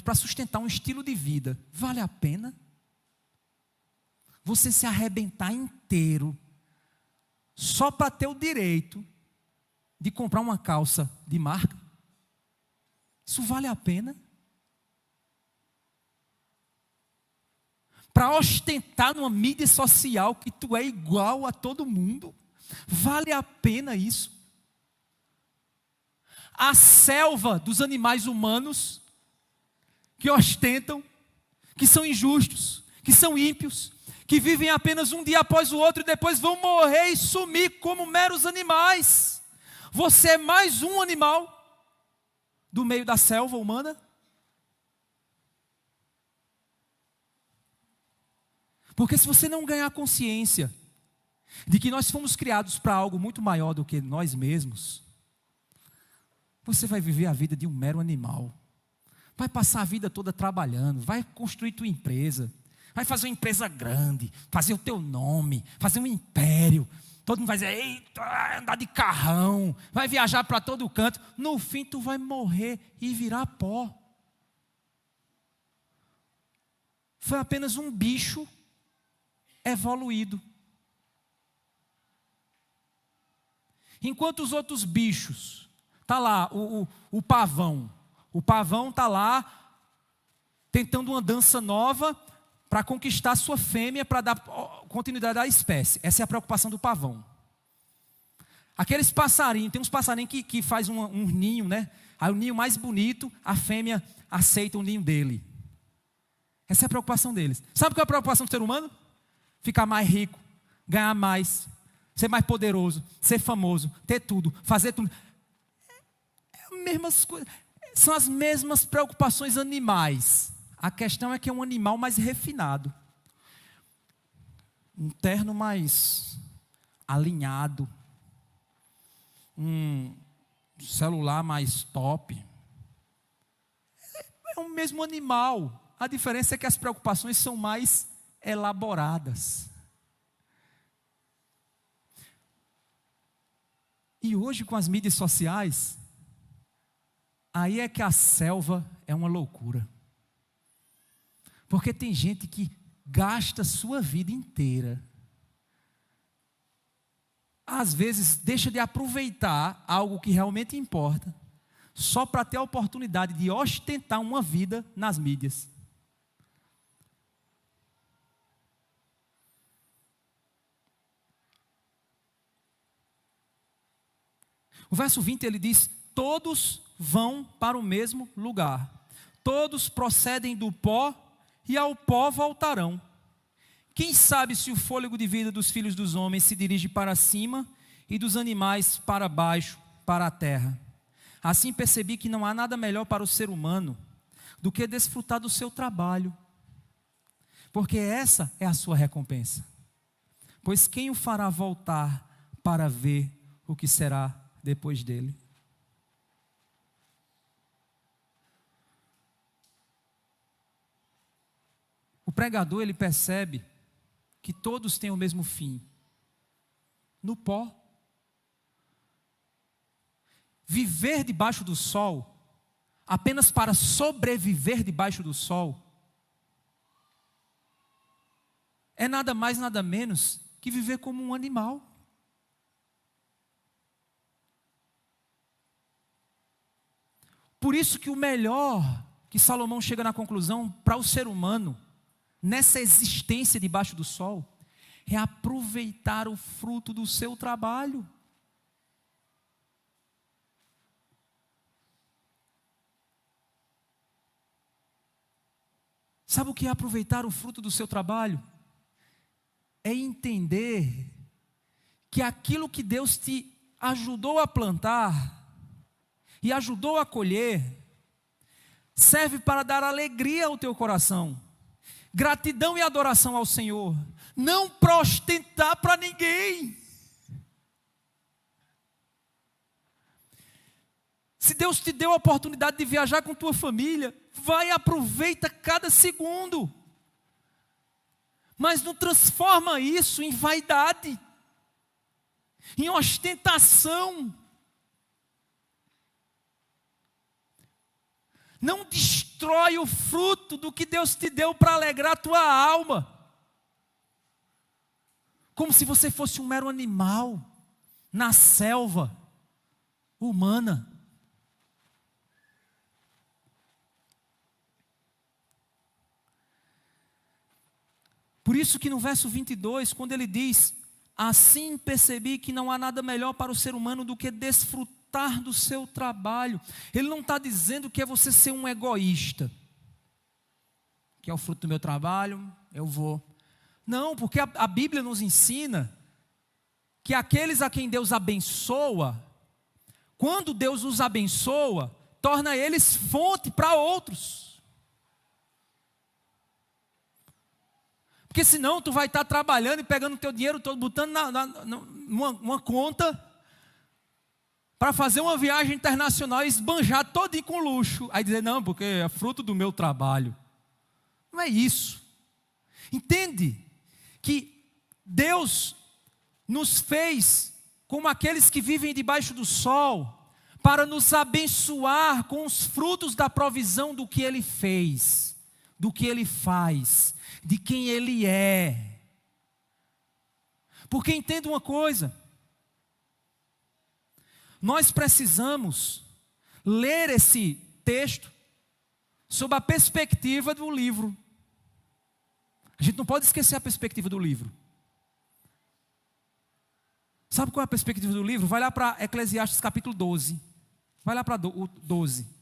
[SPEAKER 1] para sustentar um estilo de vida, vale a pena? Você se arrebentar inteiro, só para ter o direito de comprar uma calça de marca? Isso vale a pena? Para ostentar numa mídia social que tu é igual a todo mundo, vale a pena isso? A selva dos animais humanos que ostentam, que são injustos, que são ímpios, que vivem apenas um dia após o outro e depois vão morrer e sumir como meros animais. Você é mais um animal do meio da selva humana? Porque se você não ganhar consciência de que nós fomos criados para algo muito maior do que nós mesmos, você vai viver a vida de um mero animal. Vai passar a vida toda trabalhando, vai construir tua empresa, vai fazer uma empresa grande, fazer o teu nome, fazer um império. Todo mundo vai dizer, eita, andar de carrão, vai viajar para todo canto. No fim tu vai morrer e virar pó. Foi apenas um bicho evoluído. Enquanto os outros bichos, está lá o pavão. O pavão está lá tentando uma dança nova para conquistar sua fêmea, para dar continuidade à espécie. Essa é a preocupação do pavão. Aqueles passarinhos, tem uns passarinhos que faz um ninho, né? Aí o ninho mais bonito, a fêmea aceita o ninho dele. Essa é a preocupação deles. Sabe qual é a preocupação do ser humano? Ficar mais rico, ganhar mais, ser mais poderoso, ser famoso, ter tudo, fazer tudo. Mesmas coisas, são as mesmas preocupações animais. A questão é que é um animal mais refinado, um terno mais alinhado, um celular mais top. É o mesmo animal. A diferença é que as preocupações são mais elaboradas. E hoje, com as mídias sociais, aí é que a selva é uma loucura. Porque tem gente que gasta sua vida inteira, às vezes deixa de aproveitar algo que realmente importa, só para ter a oportunidade de ostentar uma vida nas mídias. O verso 20 ele diz: todos vão para o mesmo lugar, todos procedem do pó e ao pó voltarão. Quem sabe se o fôlego de vida dos filhos dos homens se dirige para cima e dos animais para baixo, para a terra. Assim percebi que não há nada melhor para o ser humano do que desfrutar do seu trabalho, porque essa é a sua recompensa. Pois quem o fará voltar para ver o que será depois dele? O pregador, ele percebe que todos têm o mesmo fim: no pó. Viver debaixo do sol, apenas para sobreviver debaixo do sol, é nada mais, nada menos que viver como um animal. Por isso que o melhor, que Salomão chega na conclusão, para o ser humano, nessa existência debaixo do sol, é aproveitar o fruto do seu trabalho. Sabe o que é aproveitar o fruto do seu trabalho? É entender que aquilo que Deus te ajudou a plantar e ajudou a colher, serve para dar alegria ao teu coração, gratidão e adoração ao Senhor, não para ostentar para ninguém. Se Deus te deu a oportunidade de viajar com tua família, vai e aproveita cada segundo. Mas não transforma isso em vaidade, em ostentação. Não destrói o fruto do que Deus te deu para alegrar a tua alma, como se você fosse um mero animal na selva humana. Por isso que no verso 22, quando ele diz: assim percebi que não há nada melhor para o ser humano do que desfrutar do seu trabalho. Ele não está dizendo que é você ser um egoísta, que é o fruto do meu trabalho, eu vou. Não, porque a Bíblia nos ensina que aqueles a quem Deus abençoa, quando Deus os abençoa, torna eles fonte para outros. Porque senão tu vai estar trabalhando e pegando o teu dinheiro todo, botando numa conta para fazer uma viagem internacional e esbanjar todinho com luxo. Aí dizer, não, porque é fruto do meu trabalho. Não é isso. Entende que Deus nos fez como aqueles que vivem debaixo do sol, para nos abençoar com os frutos da provisão do que Ele fez, do que Ele faz, de quem Ele é. Porque entenda uma coisa, nós precisamos ler esse texto sob a perspectiva do livro. A gente não pode esquecer a perspectiva do livro. Sabe qual é a perspectiva do livro? Vai lá para Eclesiastes capítulo 12. Vai lá para o 12.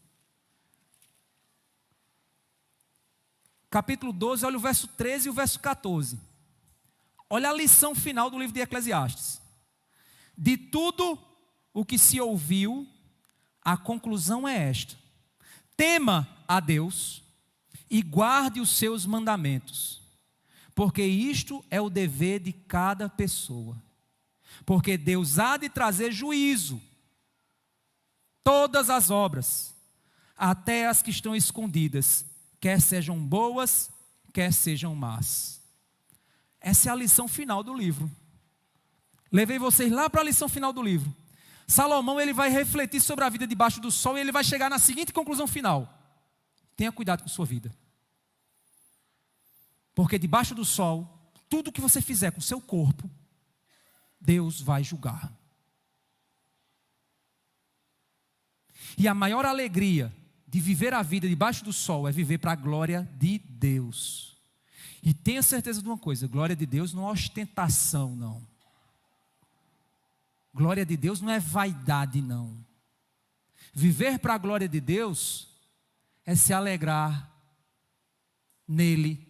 [SPEAKER 1] Capítulo 12, olha o verso 13 e o verso 14. Olha a lição final do livro de Eclesiastes. De tudo o que se ouviu, a conclusão é esta: tema a Deus e guarde os seus mandamentos, porque isto é o dever de cada pessoa. Porque Deus há de trazer juízo, todas as obras, até as que estão escondidas, quer sejam boas, quer sejam más. Essa é a lição final do livro. Levei vocês lá para a lição final do livro. Salomão, ele vai refletir sobre a vida debaixo do sol e ele vai chegar na seguinte conclusão final: tenha cuidado com sua vida. Porque debaixo do sol, tudo que você fizer com seu corpo, Deus vai julgar. E a maior alegria de viver a vida debaixo do sol é viver para a glória de Deus. E tenha certeza de uma coisa: glória de Deus não é ostentação, não. Glória de Deus não é vaidade, não. Viver para a glória de Deus é se alegrar nele,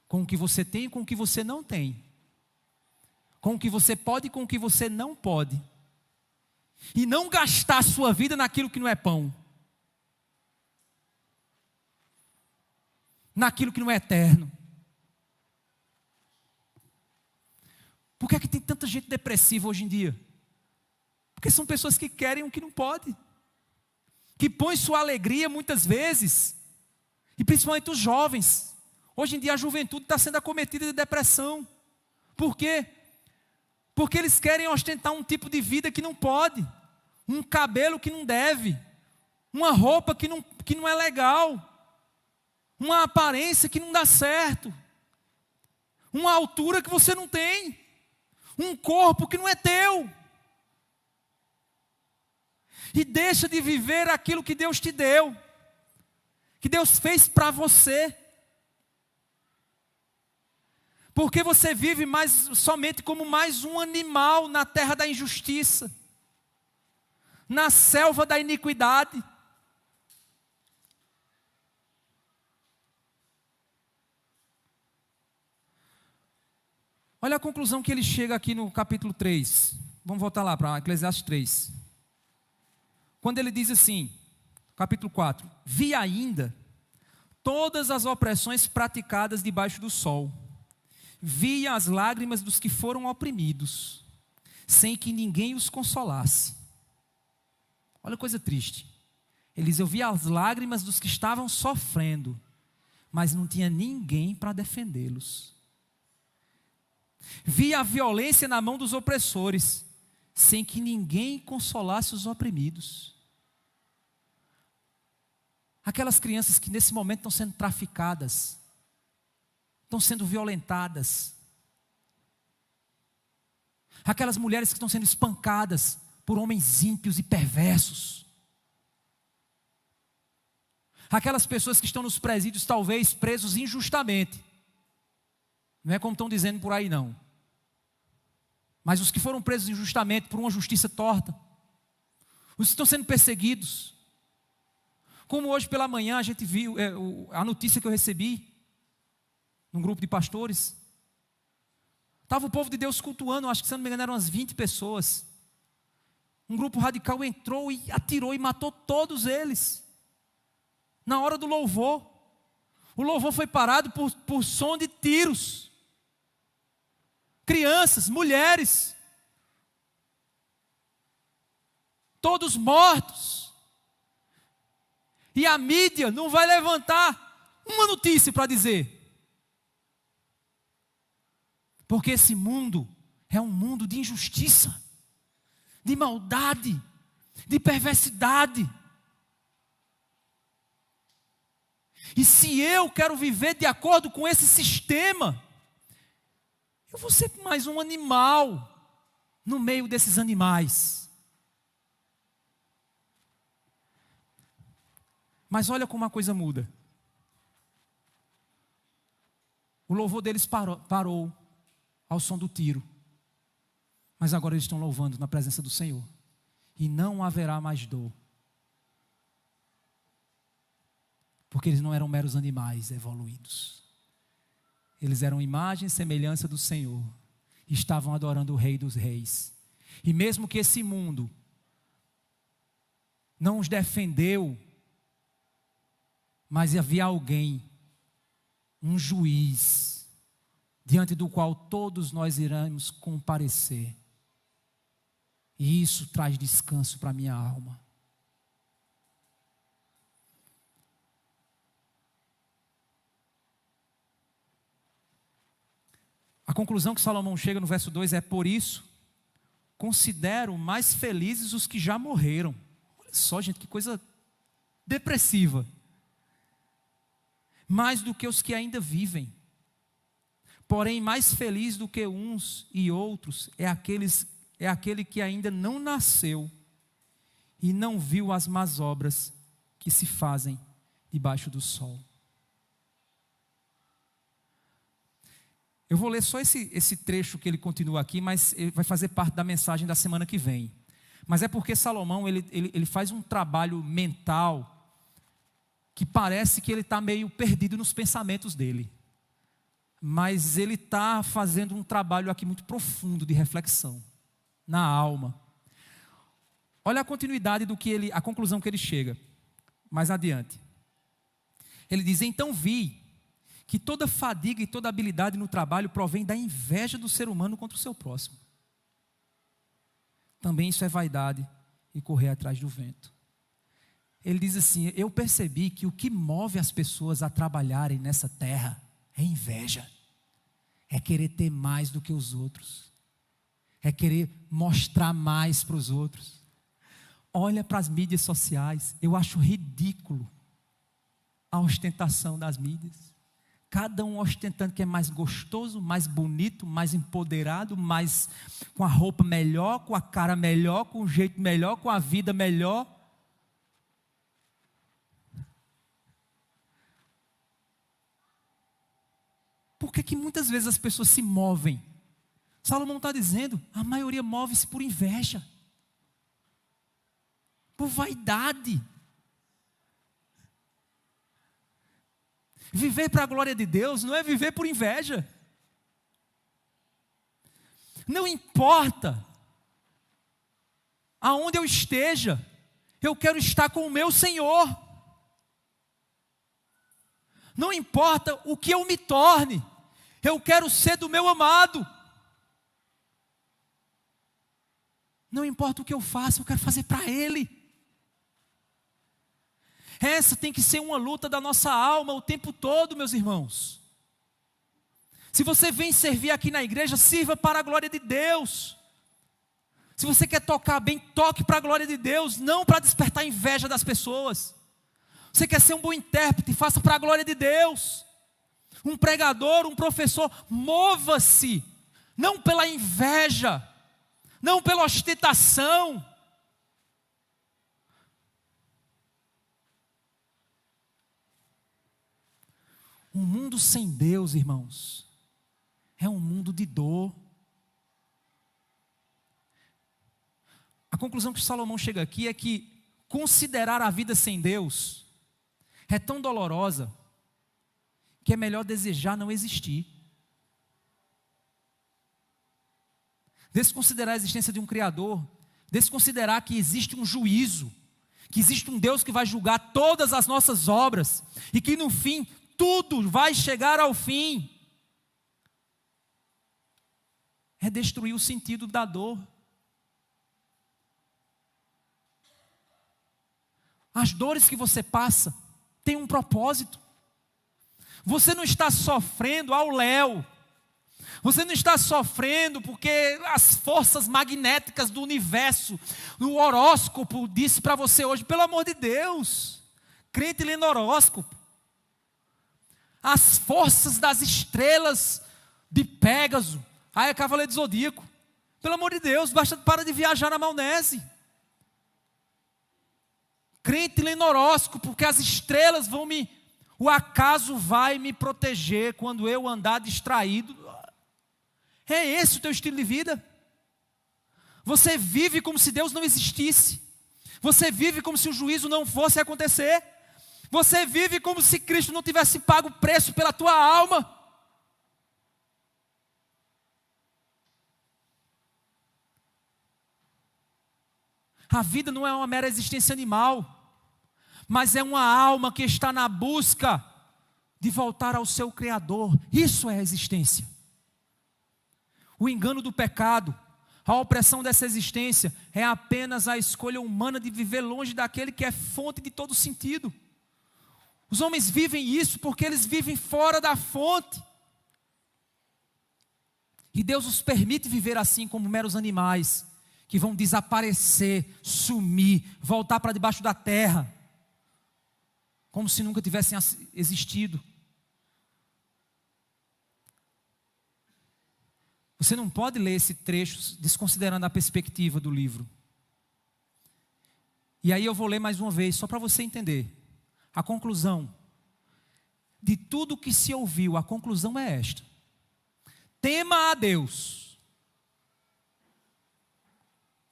[SPEAKER 1] com o que você tem e com o que você não tem, com o que você pode e com o que você não pode, e não gastar a sua vida naquilo que não é pão, naquilo que não é eterno. Por que é que tem tanta gente depressiva hoje em dia? Porque são pessoas que querem o que não pode, que põem sua alegria muitas vezes, e principalmente os jovens. Hoje em dia a juventude está sendo acometida de depressão. Por quê? Porque eles querem ostentar um tipo de vida que não pode, um cabelo que não deve, uma roupa que não é legal, uma aparência que não dá certo, uma altura que você não tem, um corpo que não é teu. E deixa de viver aquilo que Deus te deu, que Deus fez para você. Porque você vive somente como mais um animal na terra da injustiça, na selva da iniquidade. Olha a conclusão que ele chega aqui no capítulo 3. Vamos voltar lá para Eclesiastes 3. Quando ele diz assim, capítulo 4: vi ainda todas as opressões praticadas debaixo do sol. Vi as lágrimas dos que foram oprimidos, sem que ninguém os consolasse. Olha que coisa triste. Ele diz: eu vi as lágrimas dos que estavam sofrendo, mas não tinha ninguém para defendê-los. Vi a violência na mão dos opressores, sem que ninguém consolasse os oprimidos. Aquelas crianças que nesse momento estão sendo traficadas, estão sendo violentadas. Aquelas mulheres que estão sendo espancadas por homens ímpios e perversos. Aquelas pessoas que estão nos presídios, talvez presos injustamente. Não é como estão dizendo por aí, não. Mas os que foram presos injustamente por uma justiça torta. Os que estão sendo perseguidos. Como hoje pela manhã a gente viu a notícia que eu recebi num grupo de pastores. Estava o povo de Deus cultuando, acho que se não me engano eram umas 20 pessoas. Um grupo radical entrou e atirou e matou todos eles. Na hora do louvor. O louvor foi parado por som de tiros. Crianças, mulheres, todos mortos. E a mídia não vai levantar uma notícia para dizer. Porque esse mundo é um mundo de injustiça, de maldade, de perversidade. E se eu quero viver de acordo com esse sistema, eu vou ser mais um animal no meio desses animais. Mas olha como a coisa muda. O louvor deles parou ao som do tiro. Mas agora eles estão louvando na presença do Senhor. E não haverá mais dor. Porque eles não eram meros animais evoluídos. Eles eram imagem e semelhança do Senhor. Estavam adorando o Rei dos Reis. E mesmo que esse mundo não os defendeu, mas havia alguém, um juiz, diante do qual todos nós iremos comparecer. E isso traz descanso para a minha alma. A conclusão que Salomão chega no verso 2 é: por isso, considero mais felizes os que já morreram. Olha só, gente, que coisa depressiva. Mais do que os que ainda vivem. Porém, mais feliz do que uns e outros é aquele que ainda não nasceu e não viu as más obras que se fazem debaixo do sol. Eu vou ler só esse trecho que ele continua aqui, mas ele vai fazer parte da mensagem da semana que vem. Mas é porque Salomão ele faz um trabalho mental que parece que ele está meio perdido nos pensamentos dele. Mas ele está fazendo um trabalho aqui muito profundo de reflexão, na alma. Olha a continuidade a conclusão que ele chega, mais adiante. Ele diz: então vi que toda fadiga e toda habilidade no trabalho provém da inveja do ser humano contra o seu próximo. Também isso é vaidade e correr atrás do vento. Ele diz assim: eu percebi que o que move as pessoas a trabalharem nessa terra é inveja. É querer ter mais do que os outros. É querer mostrar mais para os outros. Olha para as mídias sociais. Eu acho ridículo a ostentação das mídias. Cada um ostentando que é mais gostoso, mais bonito, mais empoderado, mais com a roupa melhor, com a cara melhor, com o jeito melhor, com a vida melhor. Por que muitas vezes as pessoas se movem? Salomão está dizendo, a maioria move-se por inveja, por vaidade. Viver para a glória de Deus não é viver por inveja. Não importa aonde eu esteja, eu quero estar com o meu Senhor. Não importa o que eu me torne, eu quero ser do meu amado. Não importa o que eu faça, eu quero fazer para Ele. Essa tem que ser uma luta da nossa alma o tempo todo, meus irmãos. Se você vem servir aqui na igreja, sirva para a glória de Deus. Se você quer tocar bem, toque para a glória de Deus, não para despertar inveja das pessoas. Você quer ser um bom intérprete, faça para a glória de Deus. Um pregador, um professor, mova-se, não pela inveja, não pela ostentação. Um mundo sem Deus, irmãos, é um mundo de dor. A conclusão que Salomão chega aqui é que considerar a vida sem Deus é tão dolorosa que é melhor desejar não existir. Desconsiderar a existência de um Criador, desconsiderar que existe um juízo, que existe um Deus que vai julgar todas as nossas obras e que no fim tudo vai chegar ao fim, é destruir o sentido da dor. As dores que você passa têm um propósito. Você não está sofrendo ao léu. Você não está sofrendo porque as forças magnéticas do universo, o horóscopo disse para você hoje, pelo amor de Deus, crente lendo horóscopo. As forças das estrelas de Pégaso, aí é Cavaleiro do Zodíaco. Pelo amor de Deus, basta para de viajar na maionese. Crente lendo horóscopo, porque as estrelas vão o acaso vai me proteger quando eu andar distraído. É esse o teu estilo de vida? Você vive como se Deus não existisse. Você vive como se o juízo não fosse acontecer. Você vive como se Cristo não tivesse pago o preço pela tua alma. A vida não é uma mera existência animal, mas é uma alma que está na busca de voltar ao seu Criador. Isso é a existência. O engano do pecado, a opressão dessa existência é apenas a escolha humana de viver longe daquele que é fonte de todo sentido. Os homens vivem isso porque eles vivem fora da fonte. E Deus os permite viver assim como meros animais, que vão desaparecer, sumir, voltar para debaixo da terra, como se nunca tivessem existido. Você não pode ler esse trecho desconsiderando a perspectiva do livro. E aí eu vou ler mais uma vez, só para você entender. A conclusão de tudo que se ouviu, a conclusão é esta: tema a Deus.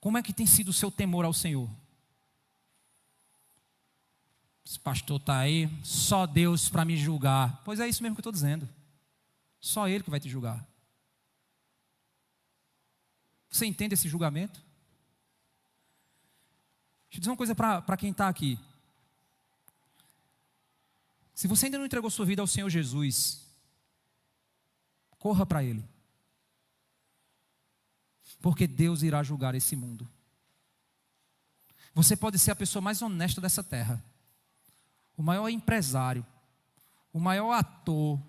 [SPEAKER 1] Como é que tem sido o seu temor ao Senhor? Esse pastor está aí, só Deus para me julgar. Pois é isso mesmo que eu estou dizendo. Só Ele que vai te julgar. Você entende esse julgamento? Deixa eu dizer uma coisa para quem está aqui. Se você ainda não entregou sua vida ao Senhor Jesus, corra para Ele. Porque Deus irá julgar esse mundo. Você pode ser a pessoa mais honesta dessa terra, o maior empresário, o maior ator,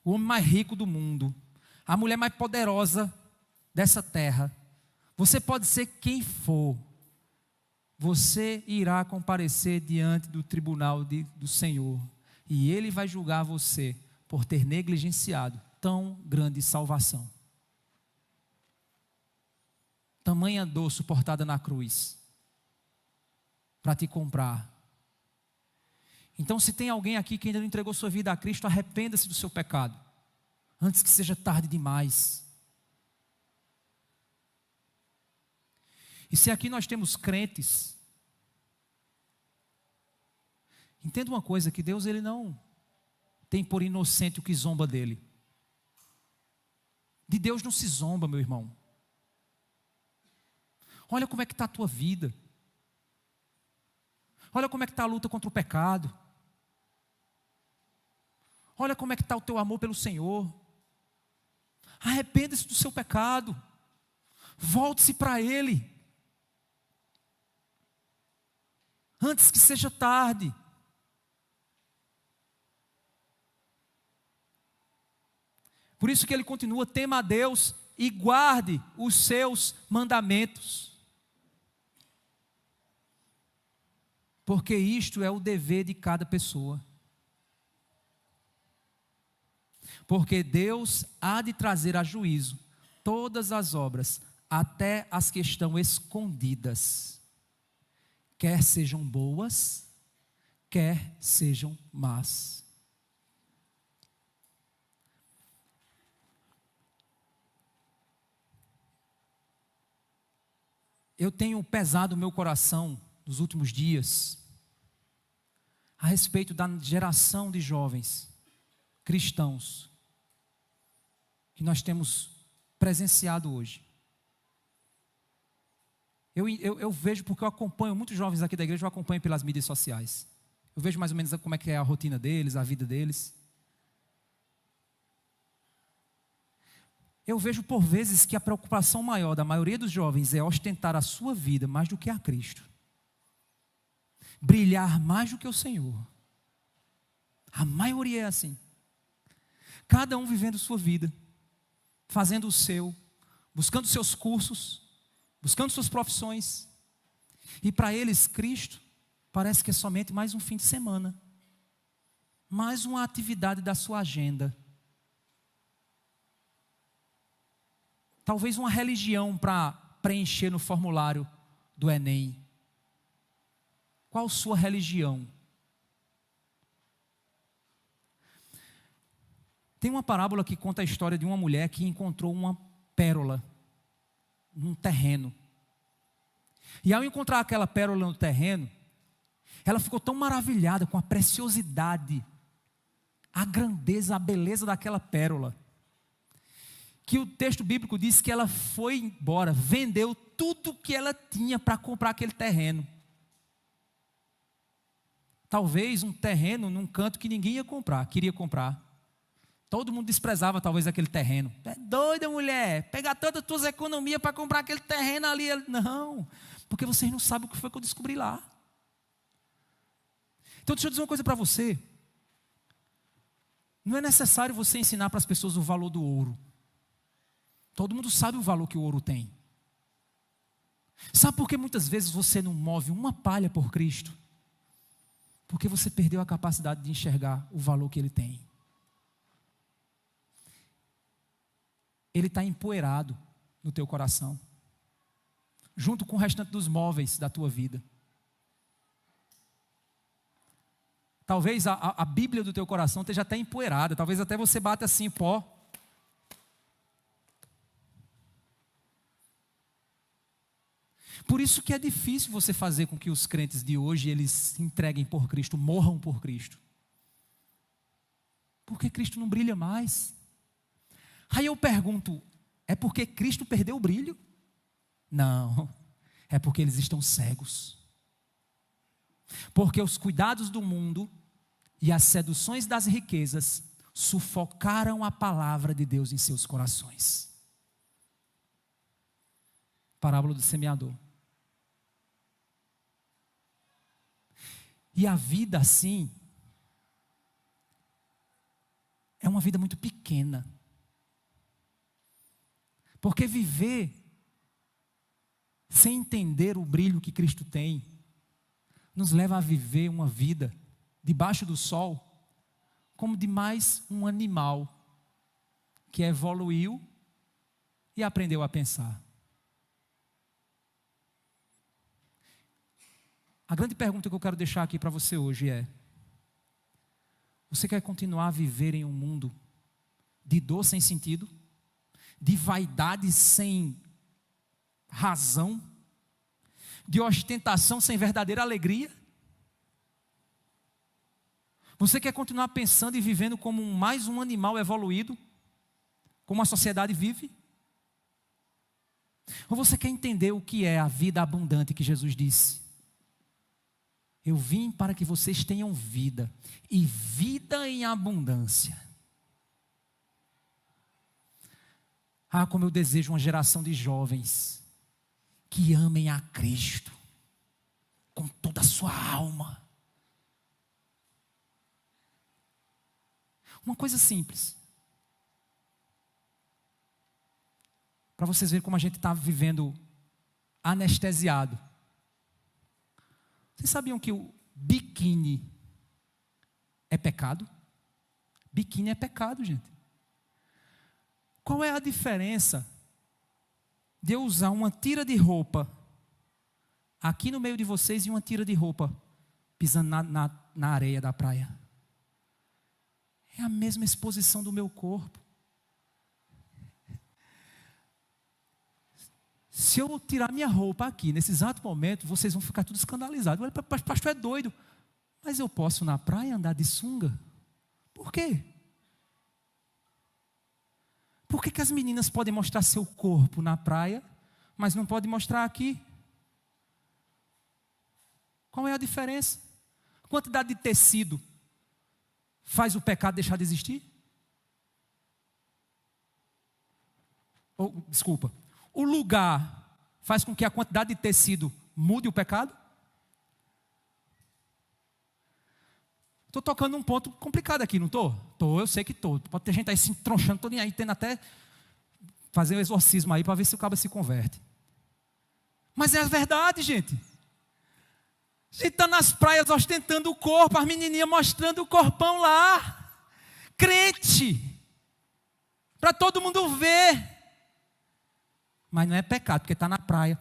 [SPEAKER 1] o homem mais rico do mundo, a mulher mais poderosa dessa terra. Você pode ser quem for. Você irá comparecer diante do tribunal do Senhor. E Ele vai julgar você por ter negligenciado tão grande salvação. Tamanha dor suportada na cruz para te comprar. Então, se tem alguém aqui que ainda não entregou sua vida a Cristo, arrependa-se do seu pecado, antes que seja tarde demais. E se aqui nós temos crentes, entenda uma coisa, que Deus ele não tem por inocente o que zomba dele. De Deus não se zomba, meu irmão. Olha como é que está a tua vida. Olha como é que está a luta contra o pecado. Olha como é que está o teu amor pelo Senhor. Arrependa-se do seu pecado. Volte-se para Ele. Antes que seja tarde. Por isso que ele continua: tema a Deus e guarde os seus mandamentos. Porque isto é o dever de cada pessoa. Porque Deus há de trazer a juízo todas as obras, até as que estão escondidas, quer sejam boas, quer sejam más. Eu tenho pesado o meu coração nos últimos dias a respeito da geração de jovens cristãos que nós temos presenciado hoje. Eu vejo, porque eu acompanho muitos jovens aqui da igreja, eu acompanho pelas mídias sociais. Eu vejo mais ou menos como é que é a rotina deles, a vida deles. Eu vejo por vezes que a preocupação maior da maioria dos jovens é ostentar a sua vida mais do que a Cristo. Brilhar mais do que o Senhor. A maioria é assim. Cada um vivendo sua vida, fazendo o seu, buscando seus cursos, buscando suas profissões. E para eles, Cristo parece que é somente mais um fim de semana. Mais uma atividade da sua agenda. Talvez uma religião para preencher no formulário do Enem. Qual sua religião? Tem uma parábola que conta a história de uma mulher que encontrou uma pérola num terreno. E ao encontrar aquela pérola no terreno, ela ficou tão maravilhada com a preciosidade, a grandeza, a beleza daquela pérola, que o texto bíblico diz que ela foi embora, vendeu tudo que ela tinha para comprar aquele terreno. Talvez um terreno num canto que ninguém ia comprar, queria comprar. Todo mundo desprezava talvez aquele terreno. É doida, mulher, pegar todas as tuas economias para comprar aquele terreno ali. Não, porque vocês não sabem o que foi que eu descobri lá. Então deixa eu dizer uma coisa para você. Não é necessário você ensinar para as pessoas o valor do ouro. Todo mundo sabe o valor que o ouro tem. Sabe por que muitas vezes você não move uma palha por Cristo? Porque você perdeu a capacidade de enxergar o valor que Ele tem. Ele está empoeirado no teu coração, junto com o restante dos móveis da tua vida. Talvez a Bíblia do teu coração esteja até empoeirada, talvez até você bata assim em pó. Por isso que é difícil você fazer com que os crentes de hoje, eles se entreguem por Cristo, morram por Cristo. Porque Cristo não brilha mais. Aí eu pergunto, é porque Cristo perdeu o brilho? Não, é porque eles estão cegos. Porque os cuidados do mundo e as seduções das riquezas sufocaram a palavra de Deus em seus corações. Parábola do semeador. E a vida assim é uma vida muito pequena. Porque viver sem entender o brilho que Cristo tem, nos leva a viver uma vida debaixo do sol, como de mais um animal que evoluiu e aprendeu a pensar. A grande pergunta que eu quero deixar aqui para você hoje é: você quer continuar a viver em um mundo de dor sem sentido? De vaidade sem razão? De ostentação sem verdadeira alegria? Você quer continuar pensando e vivendo como mais um animal evoluído? Como a sociedade vive? Ou você quer entender o que é a vida abundante que Jesus disse? Eu vim para que vocês tenham vida, e vida em abundância. Ah, como eu desejo uma geração de jovens que amem a Cristo com toda a sua alma. Uma coisa simples, para vocês verem como a gente está vivendo anestesiado. Vocês sabiam que o biquíni é pecado? Biquíni é pecado, gente. Qual é a diferença de eu usar uma tira de roupa aqui no meio de vocês e uma tira de roupa pisando na areia da praia? É a mesma exposição do meu corpo. Se eu tirar minha roupa aqui, nesse exato momento, vocês vão ficar tudo escandalizados. Olha, pastor é doido. Mas eu posso na praia andar de sunga? Por quê? Por que as meninas podem mostrar seu corpo na praia, mas não podem mostrar aqui? Qual é a diferença? Quantidade de tecido faz o pecado deixar de existir? Desculpa. O lugar faz com que a quantidade de tecido mude o pecado? Estou tocando num ponto complicado aqui, não estou? Eu sei que estou. Pode ter gente aí se tronchando, estou nem aí, tendo até fazer um exorcismo aí para ver se o cabo se converte. Mas é a verdade, gente. A gente está nas praias ostentando o corpo, as menininhas mostrando o corpão lá. Crente. Para todo mundo ver. Mas não é pecado, porque está na praia.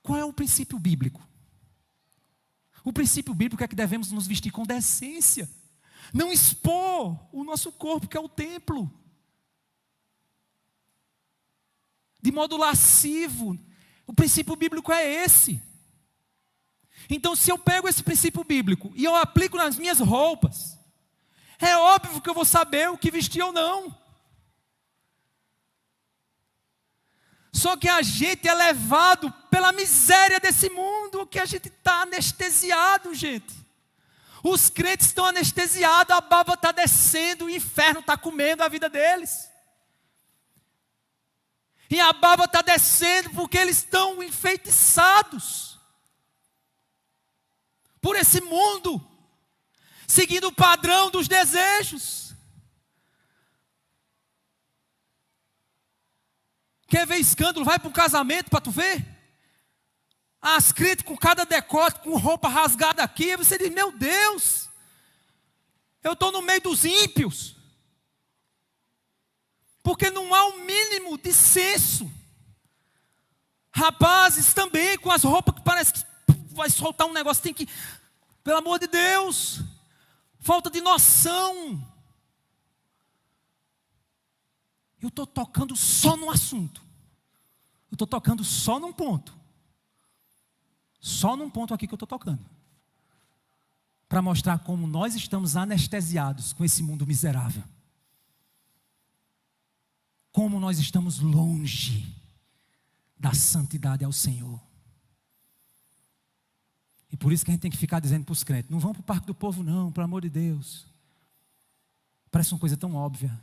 [SPEAKER 1] Qual é o princípio bíblico? O princípio bíblico é que devemos nos vestir com decência. Não expor o nosso corpo, que é o templo. De modo lascivo. O princípio bíblico é esse. Então, se eu pego esse princípio bíblico e eu aplico nas minhas roupas, é óbvio que eu vou saber o que vestir ou não. Só que a gente é levado pela miséria desse mundo, que a gente está anestesiado, gente. Os crentes estão anestesiados, a baba está descendo, o inferno está comendo a vida deles. E a baba está descendo porque eles estão enfeitiçados por esse mundo, seguindo o padrão dos desejos. Quer ver escândalo? Vai para um casamento para tu ver. As crentes com cada decote, com roupa rasgada aqui. Você diz, meu Deus, eu estou no meio dos ímpios. Porque não há o mínimo de senso. Rapazes também com as roupas que parece que vai soltar um negócio. Tem que, pelo amor de Deus, falta de noção. Eu estou tocando só no assunto. Eu estou tocando só num ponto. Só num ponto aqui que eu estou tocando. Para mostrar como nós estamos anestesiados com esse mundo miserável. Como nós estamos longe da santidade ao Senhor. E por isso que a gente tem que ficar dizendo para os crentes, não vão para o Parque do Povo não, pelo amor de Deus. Parece uma coisa tão óbvia.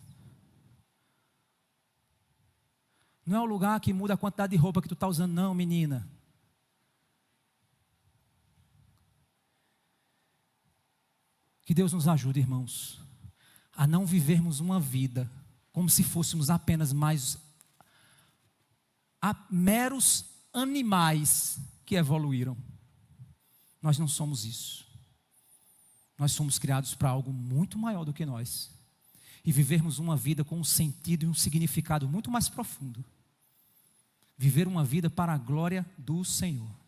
[SPEAKER 1] Não é o lugar que muda a quantidade de roupa que tu está usando não, menina. Que Deus nos ajude, irmãos, a não vivermos uma vida como se fôssemos apenas mais meros animais que evoluíram. Nós não somos isso. Nós somos criados para algo muito maior do que nós. E vivermos uma vida com um sentido e um significado muito mais profundo. Viver uma vida para a glória do Senhor.